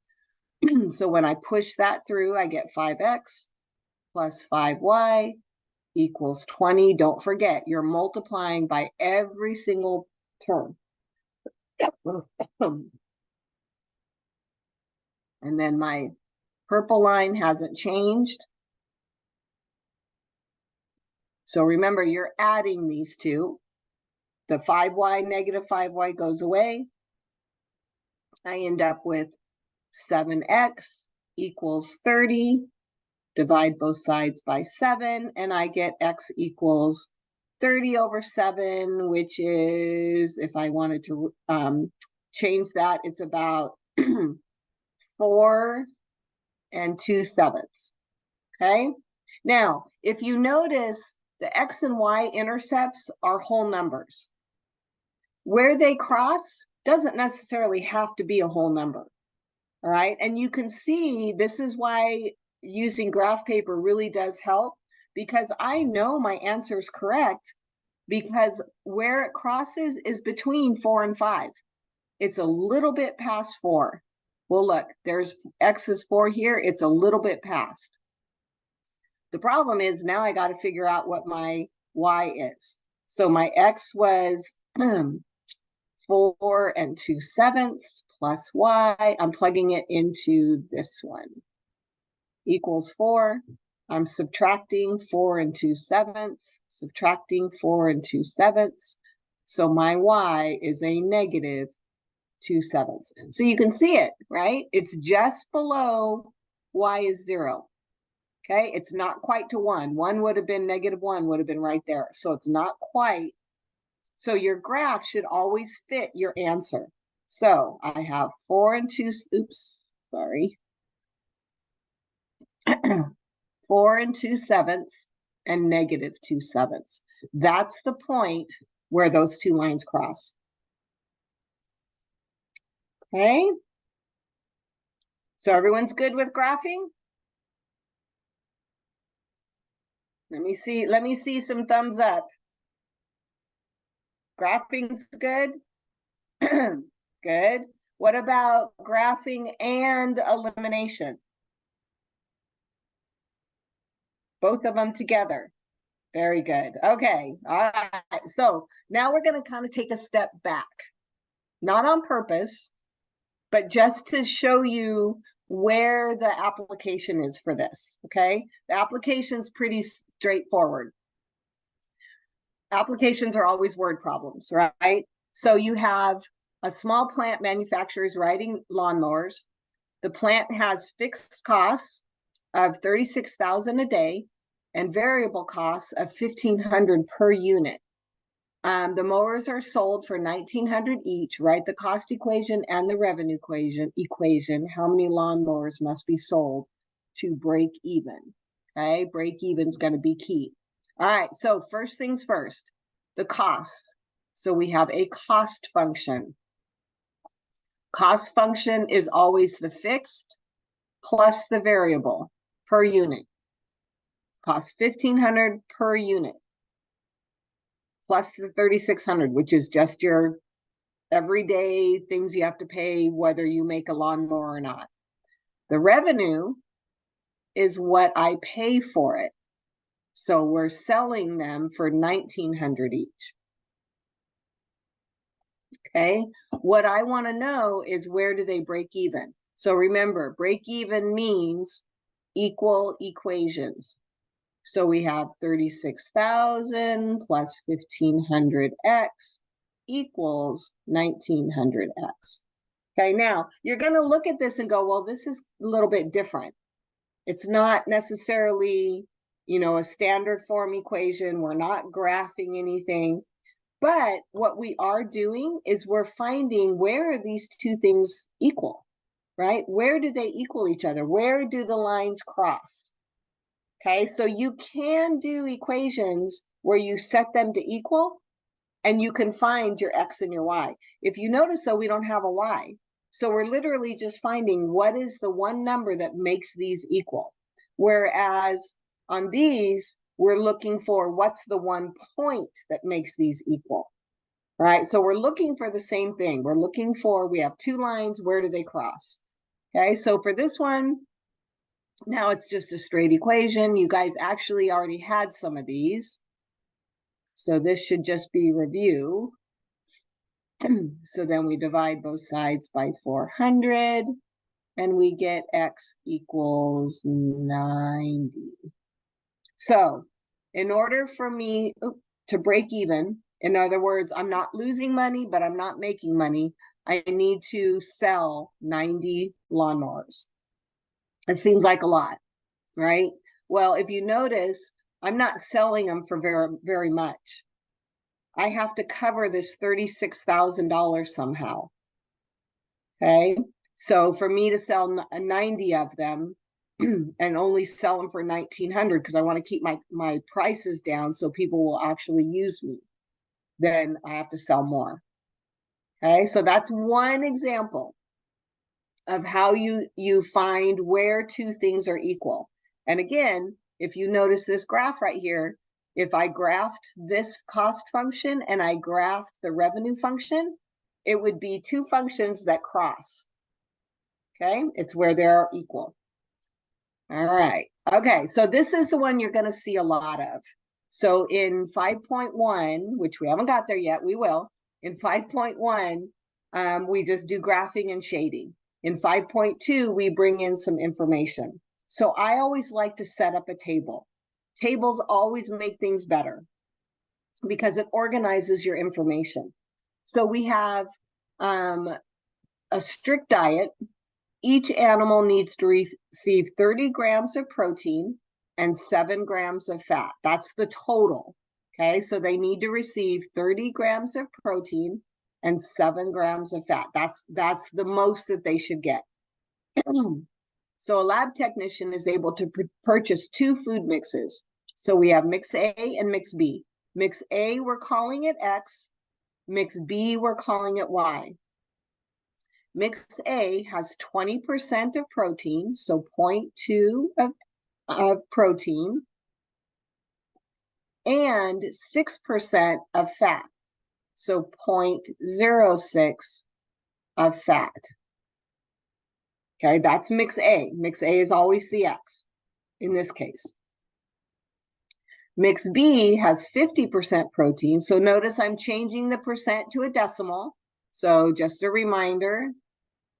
So when I push that through, I get 5x plus 5y equals 20. Don't forget, you're multiplying by every single term. And then my purple line hasn't changed. So remember, you're adding these two. The 5y, negative 5y goes away. I end up with 7x equals 30. Divide both sides by 7, and I get x equals 30 over 7, which is, if I wanted to change that, it's about 4 2/7. Okay, now if you notice, the x and y intercepts are whole numbers. Where they cross doesn't necessarily have to be a whole number. All right, and you can see this is why using graph paper really does help, because I know my answer is correct because where it crosses is between 4 and 5. It's a little bit past 4. Well, look, there's x is 4 here. It's a little bit past. The problem is now I got to figure out what my y is. So my x was 4 2/7 plus y. I'm plugging it into this one. Equals 4. I'm subtracting 4 2/7, subtracting 4 2/7. So my y is a negative 2/7. So you can see it, right? It's just below y is 0. Okay, it's not quite to 1. 1 would have been negative 1 would have been right there. So it's not quite. So your graph should always fit your answer. So I have 4 4 2/7 and negative 2/7. That's the point where those two lines cross. Okay. So everyone's good with graphing? Let me see some thumbs up. Graphing's good? Good. What about graphing and elimination? Both of them together. Very good. Okay. All right. So now we're going to kind of take a step back, not on purpose, but just to show you where the application is for this. Okay. The application's pretty straightforward. Applications are always word problems, right? So you have a small plant manufacturers riding lawnmowers. The plant has fixed costs of $36,000 a day and variable costs of $1,500 per unit. The mowers are sold for $1,900 each. Write the cost equation and the revenue equation. How many lawnmowers must be sold to break even? Okay, break even is going to be key. All right, so first things first, the cost. So we have a cost function. Cost function is always the fixed plus the variable per unit. Cost $1,500 per unit plus the $3,600, which is just your everyday things you have to pay whether you make a lawnmower or not. The revenue is what I pay for it. So we're selling them for $1,900 each. Okay, what I want to know is where do they break even? So remember, break even means equal equations. So we have 36,000 plus 1,500x equals 1,900x. Okay, now you're going to look at this and go, well, this is a little bit different. It's not necessarily, you know, a standard form equation. We're not graphing anything. But what we are doing is we're finding where are these two things equal, right? Where do they equal each other? Where do the lines cross? Okay, so you can do equations where you set them to equal and you can find your x and your y. If you notice, though, we don't have a y. So we're literally just finding what is the one number that makes these equal. Whereas on these, we're looking for what's the one point that makes these equal. All right, so we're looking for the same thing. We're looking for, we have two lines, where do they cross? Okay, so for this one, now it's just a straight equation. You guys actually already had some of these. So this should just be review. So then we divide both sides by 400 and we get x equals 90. So in order for me to break even, in other words, I'm not losing money, but I'm not making money, I need to sell 90 lawnmowers. It seems like a lot, right? Well, if you notice, I'm not selling them for very, very much. I have to cover this $36,000 somehow. Okay, so for me to sell 90 of them and only sell them for 1,900 because I want to keep my prices down so people will actually use me, then I have to sell more. Okay, so that's one example of how you find where two things are equal. And again, if you notice this graph right here, if I graphed this cost function and I graphed the revenue function, it would be two functions that cross. Okay, it's where they're equal. All right, okay, so this is the one you're going to see a lot of. So in 5.1, which we haven't got there yet, we will. In 5.1, we just do graphing and shading. In 5.2, we bring in some information. So I always like to set up a table. Tables always make things better because it organizes your information. So we have a strict diet. Each animal needs to receive 30 grams of protein and 7 grams of fat. That's the total. Okay, so they need to receive 30 grams of protein and 7 grams of fat. That's the most that they should get. So a lab technician is able to purchase 2 food mixes. So we have mix A and mix B. Mix A, we're calling it X. Mix B, we're calling it Y. Mix A has 20% of protein, so 0.2 of protein, and 6% of fat, so 0.06 of fat. Okay, that's mix A. Mix A is always the X in this case. Mix B has 50% protein, so notice I'm changing the percent to a decimal. So just a reminder,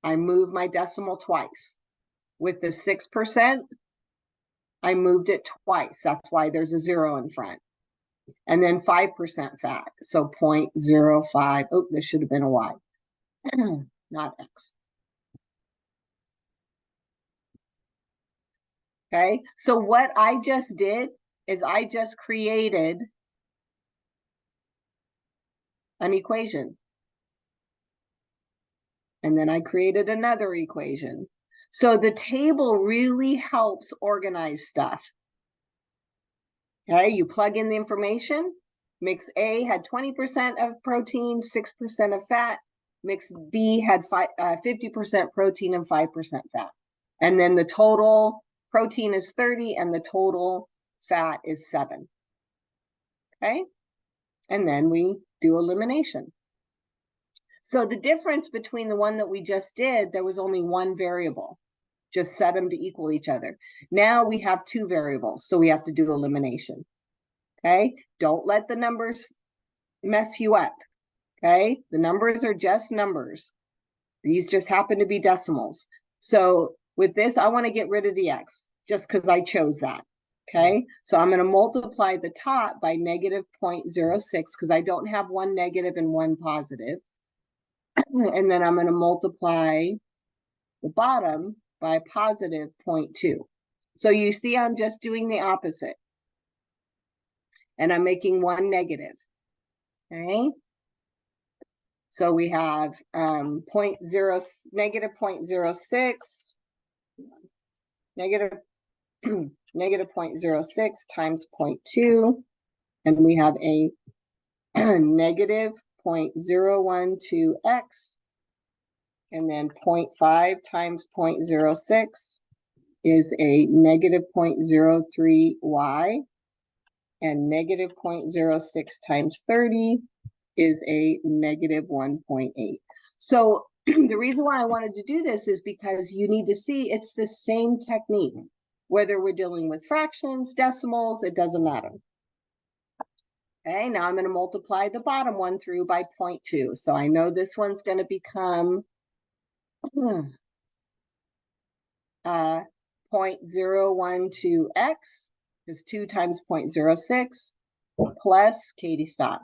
I move my decimal twice. With the 6%, I moved it twice. That's why there's a 0 in front. And then 5% fat, so 0.05. Oh, this should have been a Y, not X. Okay, so what I just did is I just created an equation. And then I created another equation. So the table really helps organize stuff. Okay, you plug in the information. Mix A had 20% of protein, 6% of fat. Mix B had 50% protein and 5% fat. And then the total protein is 30 and the total fat is 7. Okay, and then we do elimination. So the difference between the one that we just did, there was only one variable. Just set them to equal each other. Now we have 2 variables, so we have to do elimination. Okay, don't let the numbers mess you up. Okay, the numbers are just numbers. These just happen to be decimals. So with this, I want to get rid of the X just because I chose that. Okay, so I'm going to multiply the top by negative 0.06 because I don't have one negative and one positive. And then I'm going to multiply the bottom by positive 0.2. So you see I'm just doing the opposite. And I'm making one negative. Okay. So we have negative 0.06, negative 0.06 times 0.2, and we have a negative 0.012x, and then 0.5 times 0.06 is a negative 0.03y, and negative 0.06 times 30 is a negative 1.8. So the reason why I wanted to do this is because you need to see it's the same technique. Whether we're dealing with fractions, decimals, it doesn't matter. Okay, now I'm going to multiply the bottom one through by 0.2. So I know this one's going to become 0.012x is 2 times 0.06 plus, Katie, stop.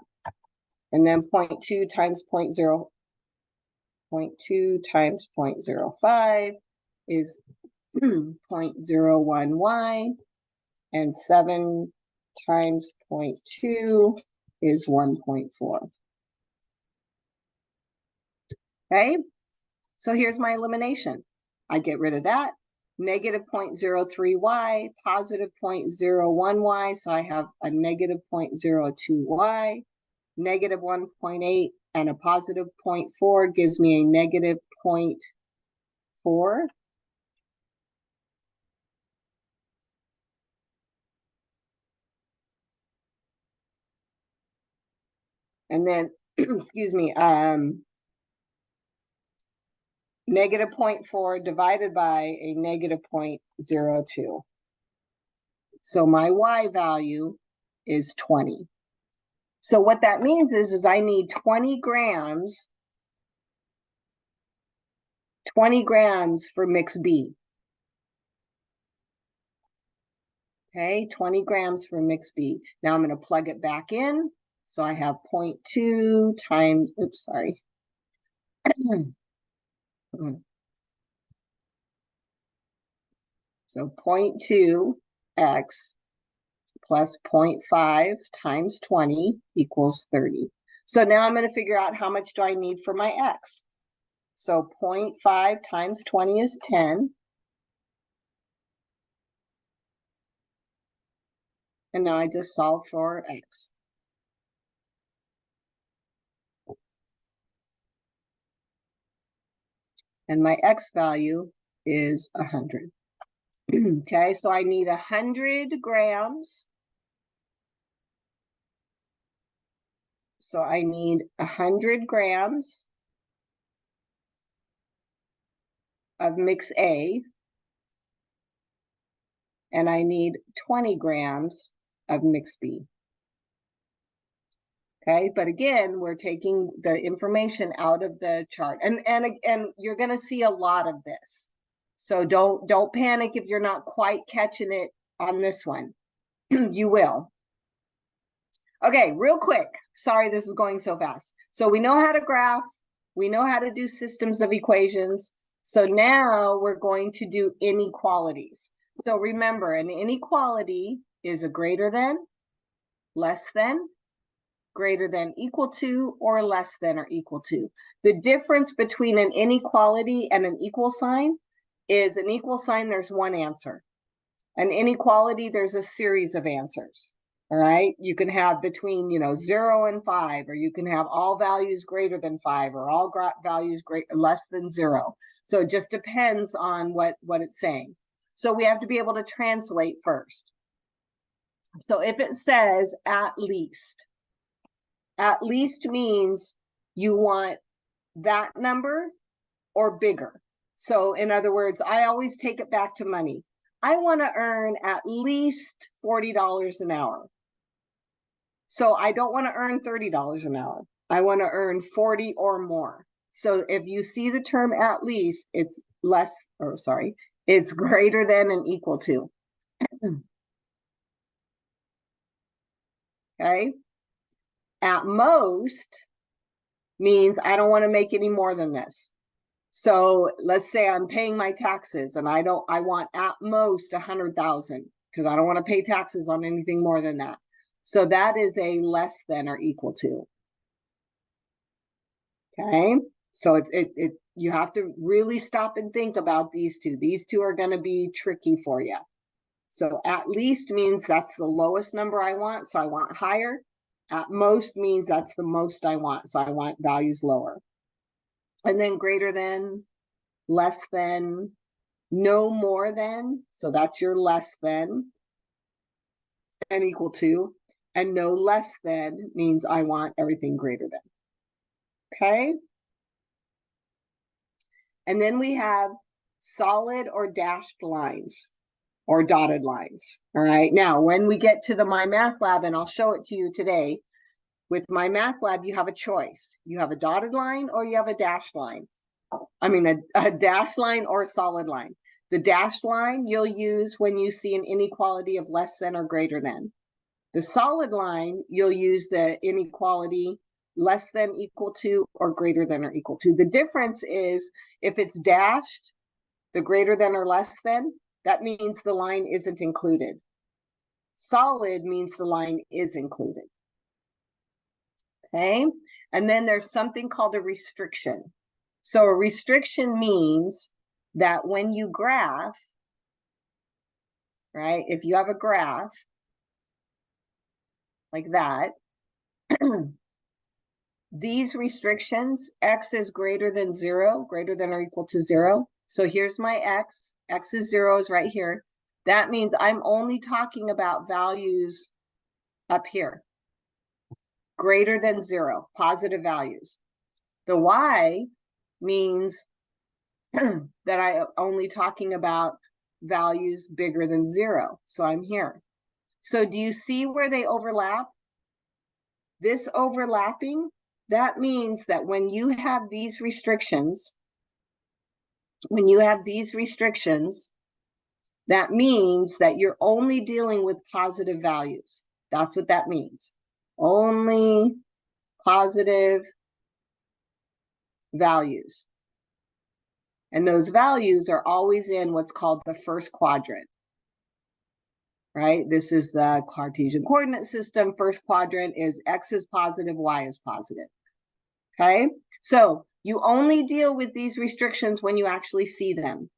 And then 0.2 times 0.2 times 0.05 is 0.01y, and 7 times 0.2 is 1.4. Okay, so here's my elimination. I get rid of that. Negative 0.03y, positive 0.01y, so I have a negative 0.02y, negative 1.8, and a positive 0.4 gives me a negative 0.4. And then, excuse me, negative 0.4 divided by a negative 0.02. So my Y value is 20. So what that means is I need 20 grams for mix B. Okay, 20 grams for mix B. Now I'm going to plug it back in. So I have 0.2 times, oops, sorry. So 0.2x plus 0.5 times 20 equals 30. So now I'm going to figure out how much do I need for my x. So 0.5 times 20 is 10. And now I just solve for x. and my X value is 100. Okay, so I need 100 grams. So I need 100 grams of mix A, and I need 20 grams of mix B. Okay, but again, we're taking the information out of the chart, and you're going to see a lot of this. So don't panic if you're not quite catching it on this one. You will. Okay, real quick. Sorry, this is going so fast. So we know how to graph. We know how to do systems of equations. So now we're going to do inequalities. So remember, an inequality is a greater than, less than, greater than, equal to, or less than or equal to. The difference between an inequality and an equal sign is an equal sign, there's one answer. An inequality, there's a series of answers. All right, you can have between 0 and 5, or you can have all values greater than 5, or all values less than 0. So it just depends on what it's saying. So we have to be able to translate first. So if it says at least means you want that number or bigger. So in other words, I always take it back to money. I want to earn at least $40 an hour. So I don't want to earn $30 an hour. I want to earn 40 or more. So if you see the term at least, it's it's greater than and equal to. Okay. At most means I don't want to make any more than this. So let's say I'm paying my taxes and I want at most 100,000 because I don't want to pay taxes on anything more than that. So that is a less than or equal to. Okay, so you have to really stop and think about these two. These two are going to be tricky for you. So at least means that's the lowest number I want, so I want higher. At most means that's the most I want, so I want values lower. And then greater than, less than, no more than, so that's your less than, and equal to. And no less than means I want everything greater than. Okay. And then we have solid or dashed lines or dotted lines. All right. Now, when we get to the My Math Lab, and I'll show it to you today, with My Math Lab, you have a choice. You have a dotted line or you have a dashed line. I mean, a dashed line or a solid line. The dashed line you'll use when you see an inequality of less than or greater than. The solid line, you'll use the inequality less than, equal to, or greater than or equal to. The difference is if it's dashed, the greater than or less than, that means the line isn't included. Solid means the line is included. Okay, and then there's something called a restriction. So a restriction means that when you graph, right, if you have a graph, like that, these restrictions, X is greater than 0, greater than or equal to 0. So here's my X is 0 is right here. That means I'm only talking about values up here, greater than 0, positive values. The Y means that I'm only talking about values bigger than 0. So I'm here. So do you see where they overlap? This overlapping, that means that when you have these restrictions, that means that you're only dealing with positive values. That's what that means. Only positive values. And those values are always in what's called the first quadrant. Right? This is the Cartesian coordinate system. First quadrant is X is positive, Y is positive. Okay? So you only deal with these restrictions when you actually see them.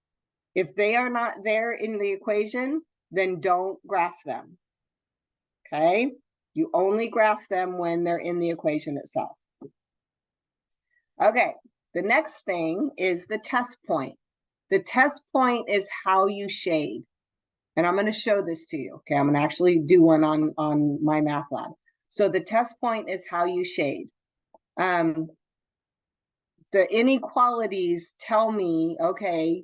If they are not there in the equation, then don't graph them. Okay? You only graph them when they're in the equation itself. Okay, The next thing is the test point. The test point is how you shade. And I'm going to show this to you. Okay, I'm going to actually do one on my math lab. So the test point is how you shade. The inequalities tell me, okay,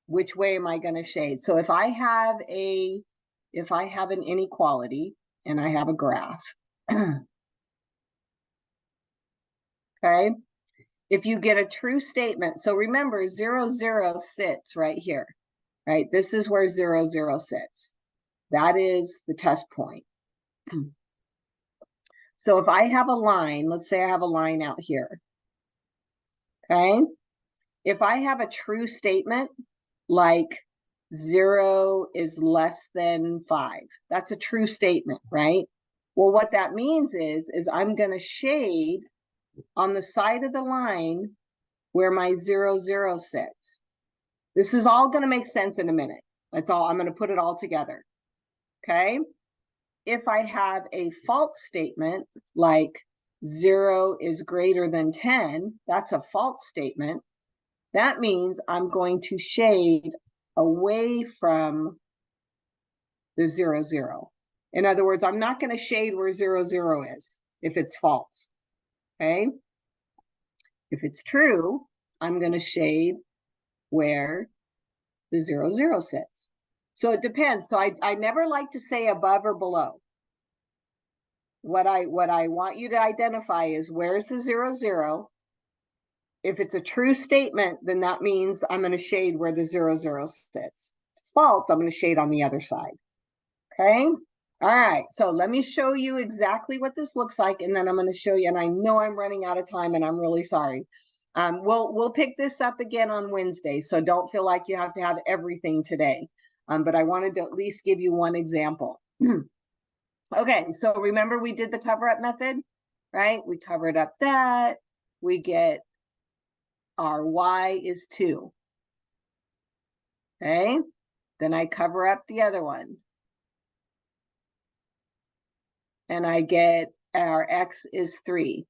which way am I going to shade? So if I have an inequality and I have a graph, okay, if you get a true statement, so remember 0, 0 sits right here, right? This is where 0, 0 sits. That is the test point. So if I have a line, let's say I have a line out here, okay? If I have a true statement, like 0 is less than 5, that's a true statement, right? Well, what that means is I'm going to shade on the side of the line where my 0, 0 sits. This is all going to make sense in a minute. That's all. I'm going to put it all together. Okay. If I have a false statement like 0 is greater than 10, that's a false statement. That means I'm going to shade away from the 0, 0. In other words, I'm not going to shade where 0, 0 is if it's false. Okay. If it's true, I'm going to shade where the 0, 0 sits. So it depends. So I never like to say above or below. What I want you to identify is where's the 0, 0. If it's a true statement, then that means I'm going to shade where the 0, 0 sits. If it's false, I'm going to shade on the other side. Okay. All right. So let me show you exactly what this looks like, and then I'm going to show you. And I know I'm running out of time, and I'm really sorry. We'll pick this up again on Wednesday, so don't feel like you have to have everything today. But I wanted to at least give you one example. Okay, so remember we did the cover-up method, right? We covered up that. We get our y is 2. Okay, then I cover up the other one. And I get our x is 3.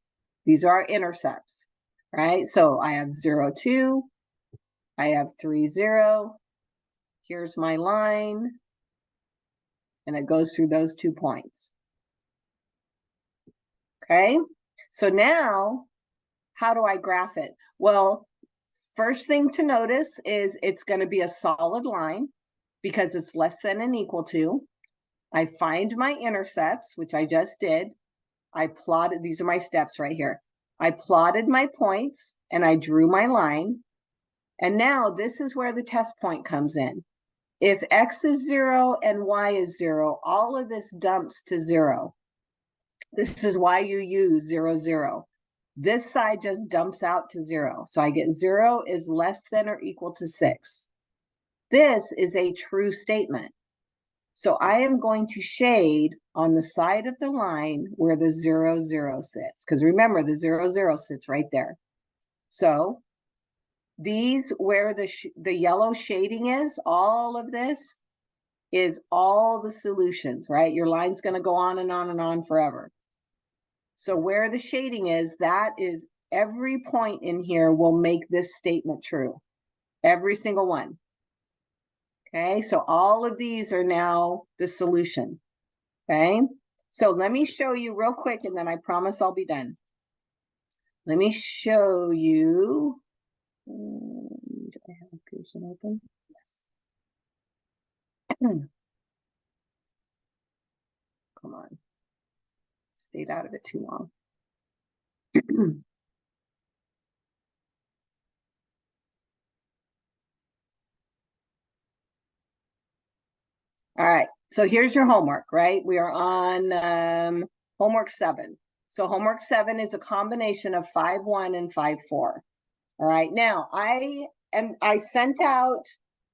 These are our intercepts, right? So I have 0, 2. I have 3, 0. Here's my line. And it goes through those 2 points. Okay, so now how do I graph it? Well, first thing to notice is it's going to be a solid line because it's less than and equal to. I find my intercepts, which I just did. I plotted, these are my steps right here. I plotted my points and I drew my line. And now this is where the test point comes in. If x is 0 and y is 0, all of this dumps to 0. This is why you use 0, 0. This side just dumps out to 0. So I get 0 is less than or equal to 6. This is a true statement. So I am going to shade on the side of the line where the 0, 0 sits. Because remember, the 0, 0 sits right there. So these, where the yellow shading is, all of this is all the solutions, right? Your line's going to go on and on and on forever. So where the shading is, that is every point in here will make this statement true. Every single one. Okay, so all of these are now the solution. Okay, so let me show you real quick, and then I promise I'll be done. Let me show you. Do I have Pearson open? Yes. Come on. Stayed out of it too long. All right, so here's your homework, right? We are on homework 7. So homework 7 is a combination of 5-1 and 5-4. All right, now I sent out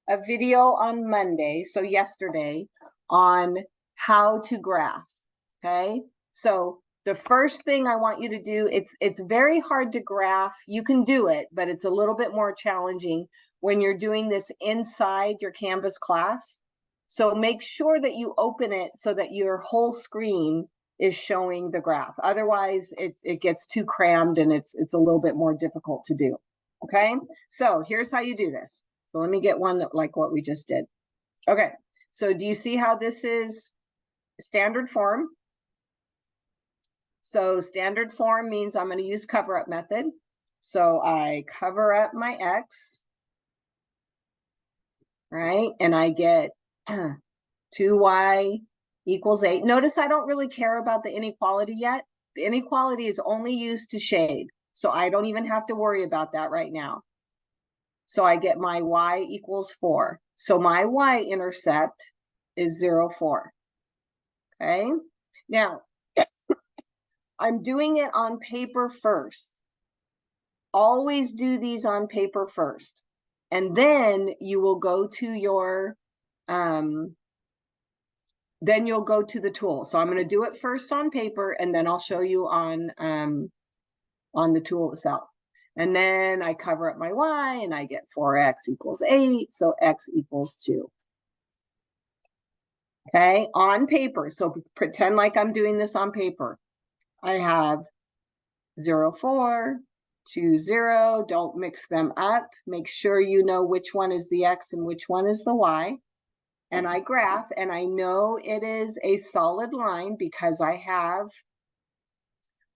a video on Monday, so yesterday, on how to graph. Okay, so the first thing I want you to do, it's very hard to graph. You can do it, but it's a little bit more challenging when you're doing this inside your Canvas class. So make sure that you open it so that your whole screen is showing the graph. Otherwise, it gets too crammed and it's a little bit more difficult to do. Okay, so here's how you do this. So let me get one that like what we just did. Okay, so do you see how this is standard form? So standard form means I'm going to use cover up method. So I cover up my x, right? And I get 2y equals 8. Notice I don't really care about the inequality yet. The inequality is only used to shade. So I don't even have to worry about that right now. So I get my y equals 4. So my y-intercept is 0, 4. Okay. Now, I'm doing it on paper first. Always do these on paper first. And then you will go to your, then you'll go to the tool. So I'm going to do it first on paper, and then I'll show you on the tool itself. And then I cover up my y, and I get 4x equals 8, so x equals 2. Okay, on paper. So pretend like I'm doing this on paper. I have 0, 4, 2, 0. Don't mix them up. Make sure you know which one is the x and which one is the y. And I graph, and I know it is a solid line because I have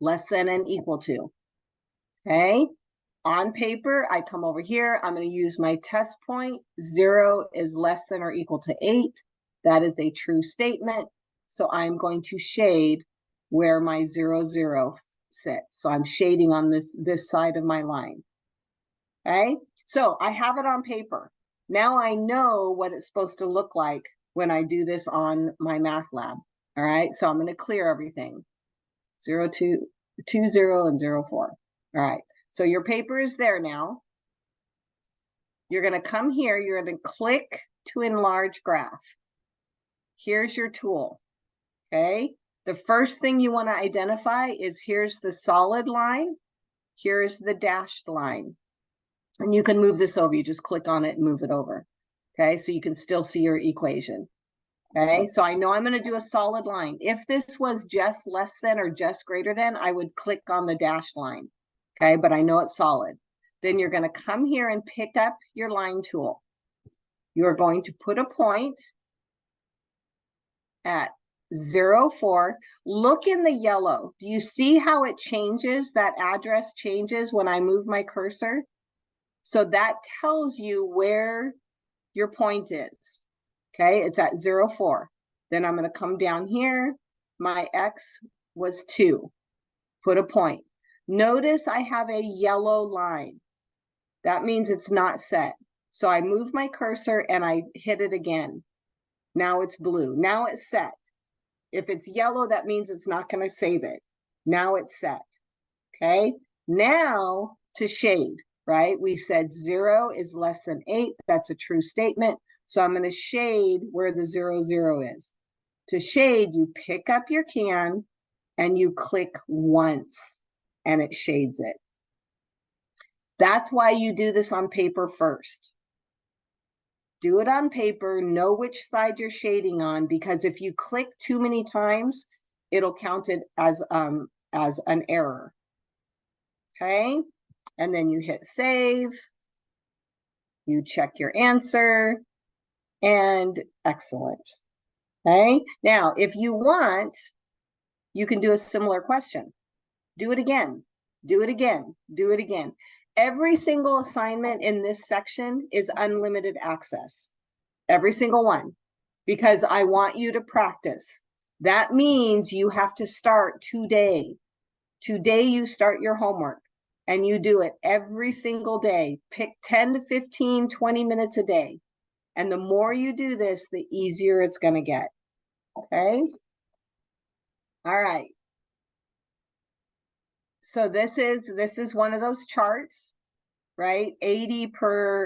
less than and equal to. Okay, on paper, I come over here. I'm going to use my test point. 0 is less than or equal to 8. That is a true statement. So I'm going to shade where my 0, 0 sits. So I'm shading on this side of my line. Okay, so I have it on paper. Now I know what it's supposed to look like when I do this on my math lab. All right, so I'm going to clear everything. 0, 2, 2, 0, and 0, 4. All right, so your paper is there now. You're going to come here. You're going to click to enlarge graph. Here's your tool. Okay, the first thing you want to identify is here's the solid line. Here's the dashed line. And you can move this over. You just click on it and move it over. Okay, so you can still see your equation. Okay, so I know I'm going to do a solid line. If this was just less than or just greater than, I would click on the dashed line. Okay, but I know it's solid. Then you're going to come here and pick up your line tool. You're going to put a point at 0, 4. Look in the yellow. Do you see how it changes? That address changes when I move my cursor. So that tells you where your point is. Okay, it's at 0, 4. Then I'm going to come down here. My x was 2. Put a point. Notice I have a yellow line. That means it's not set. So I move my cursor and I hit it again. Now it's blue. Now it's set. If it's yellow, that means it's not going to save it. Now it's set. Okay, now to shade. Right? We said 0 is less than 8. That's a true statement. So I'm going to shade where the 0, 0 is. To shade, you pick up your can and you click once and it shades it. That's why you do this on paper first. Do it on paper, know which side you're shading on, because if you click too many times, it'll count it as an error. Okay? And then you hit save, you check your answer, and excellent. Okay, now if you want, you can do a similar question. Do it again, do it again, do it again. Every single assignment in this section is unlimited access. Every single one, because I want you to practice. That means you have to start today. Today you start your homework. And you do it every single day. Pick 10 to 15, 20 minutes a day. And the more you do this, the easier it's going to get. Okay? All right. So this is one of those charts, right? $80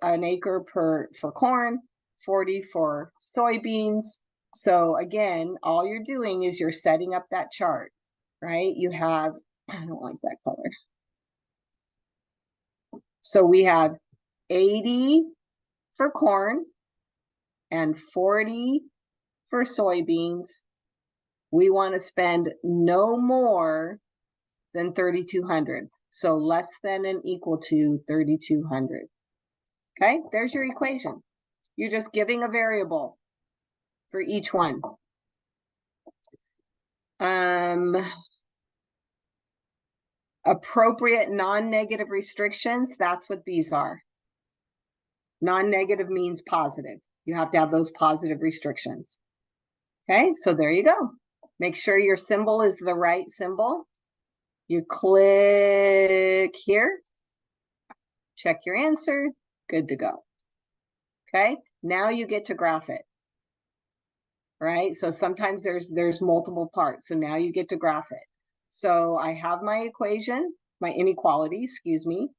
an acre for corn, 40 for soybeans. So again, all you're doing is you're setting up that chart, right? You have, I don't like that color. So we have 80 for corn and 40 for soybeans. We want to spend no more than $3,200. So less than and equal to 3,200. Okay, there's your equation. You're just giving a variable for each one. Appropriate non-negative restrictions, that's what these are. Non-negative means positive. You have to have those positive restrictions. Okay, so there you go. Make sure your symbol is the right symbol. You click here, check your answer, good to go. Okay, now you get to graph it. Right, so sometimes there's multiple parts, so now you get to graph it. So I have my equation, my inequality, excuse me.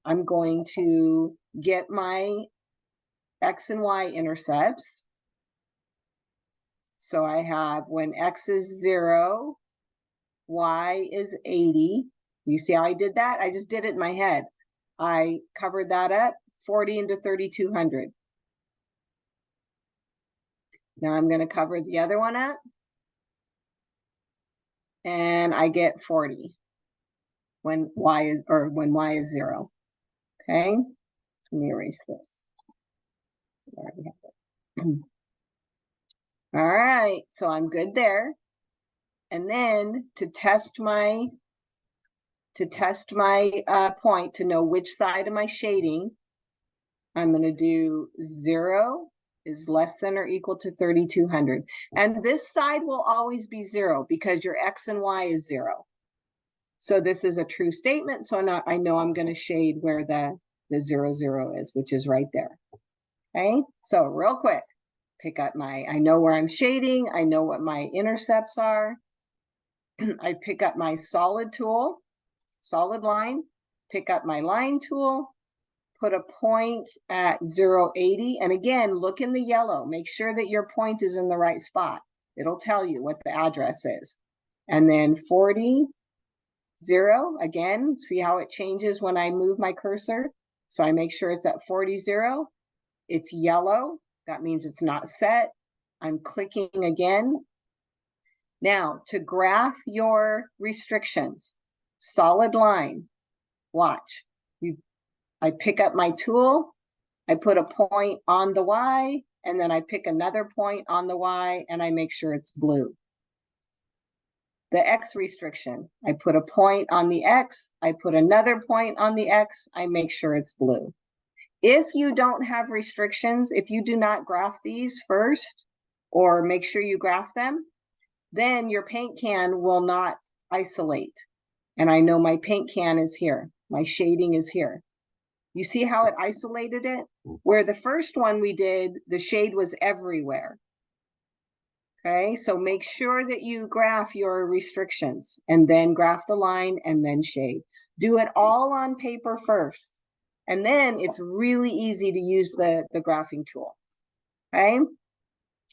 I'm going to get my X and Y intercepts. So I have when X is 0, Y is 80. You see how I did that? I just did it in my head. I covered that up, 40 into 3,200. Now I'm going to cover the other one up. And I get 40 when Y is 0. Okay, let me erase this. There we have it. All right, so I'm good there. And then to test my point to know which side am I shading, I'm going to do 0 is less than or equal to 3,200. And this side will always be 0 because your X and Y is 0. So this is a true statement. So now I know I'm going to shade where the 0, 0 is, which is right there. Okay, so real quick, pick up I know where I'm shading. I know what my intercepts are. I pick up my solid tool, solid line, pick up my line tool, put a point at 080. And again, look in the yellow, make sure that your point is in the right spot. It'll tell you what the address is. And then 40, 0, again, see how it changes when I move my cursor? So I make sure it's at 40, 0. It's yellow, that means it's not set. I'm clicking again. Now, to graph your restrictions, solid line, watch. I pick up my tool, I put a point on the Y, and then I pick another point on the Y, and I make sure it's blue. The X restriction, I put a point on the X, I put another point on the X, I make sure it's blue. If you don't have restrictions, if you do not graph these first, or make sure you graph them, then your paint can will not isolate. And I know my paint can is here, my shading is here. You see how it isolated it? Where the first one we did, the shade was everywhere. Okay, so make sure that you graph your restrictions and then graph the line and then shade. Do it all on paper first. And then it's really easy to use the graphing tool. Okay.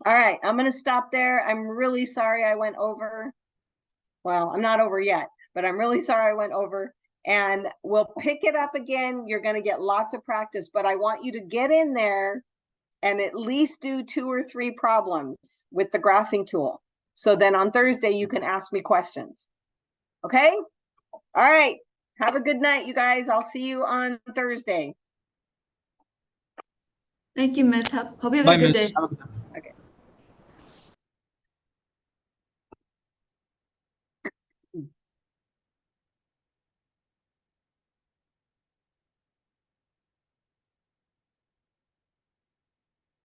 All right, I'm going to stop there. I'm really sorry I went over. Well, I'm not over yet, but I'm really sorry I went over. And we'll pick it up again. You're going to get lots of practice, but I want you to get in there and at least do 2 or 3 problems with the graphing tool. So then on Thursday, you can ask me questions. Okay? All right. Have a good night, you guys. I'll see you on Thursday. Thank you, Miss. Hope you have Bye, a good Miss. day. Have a good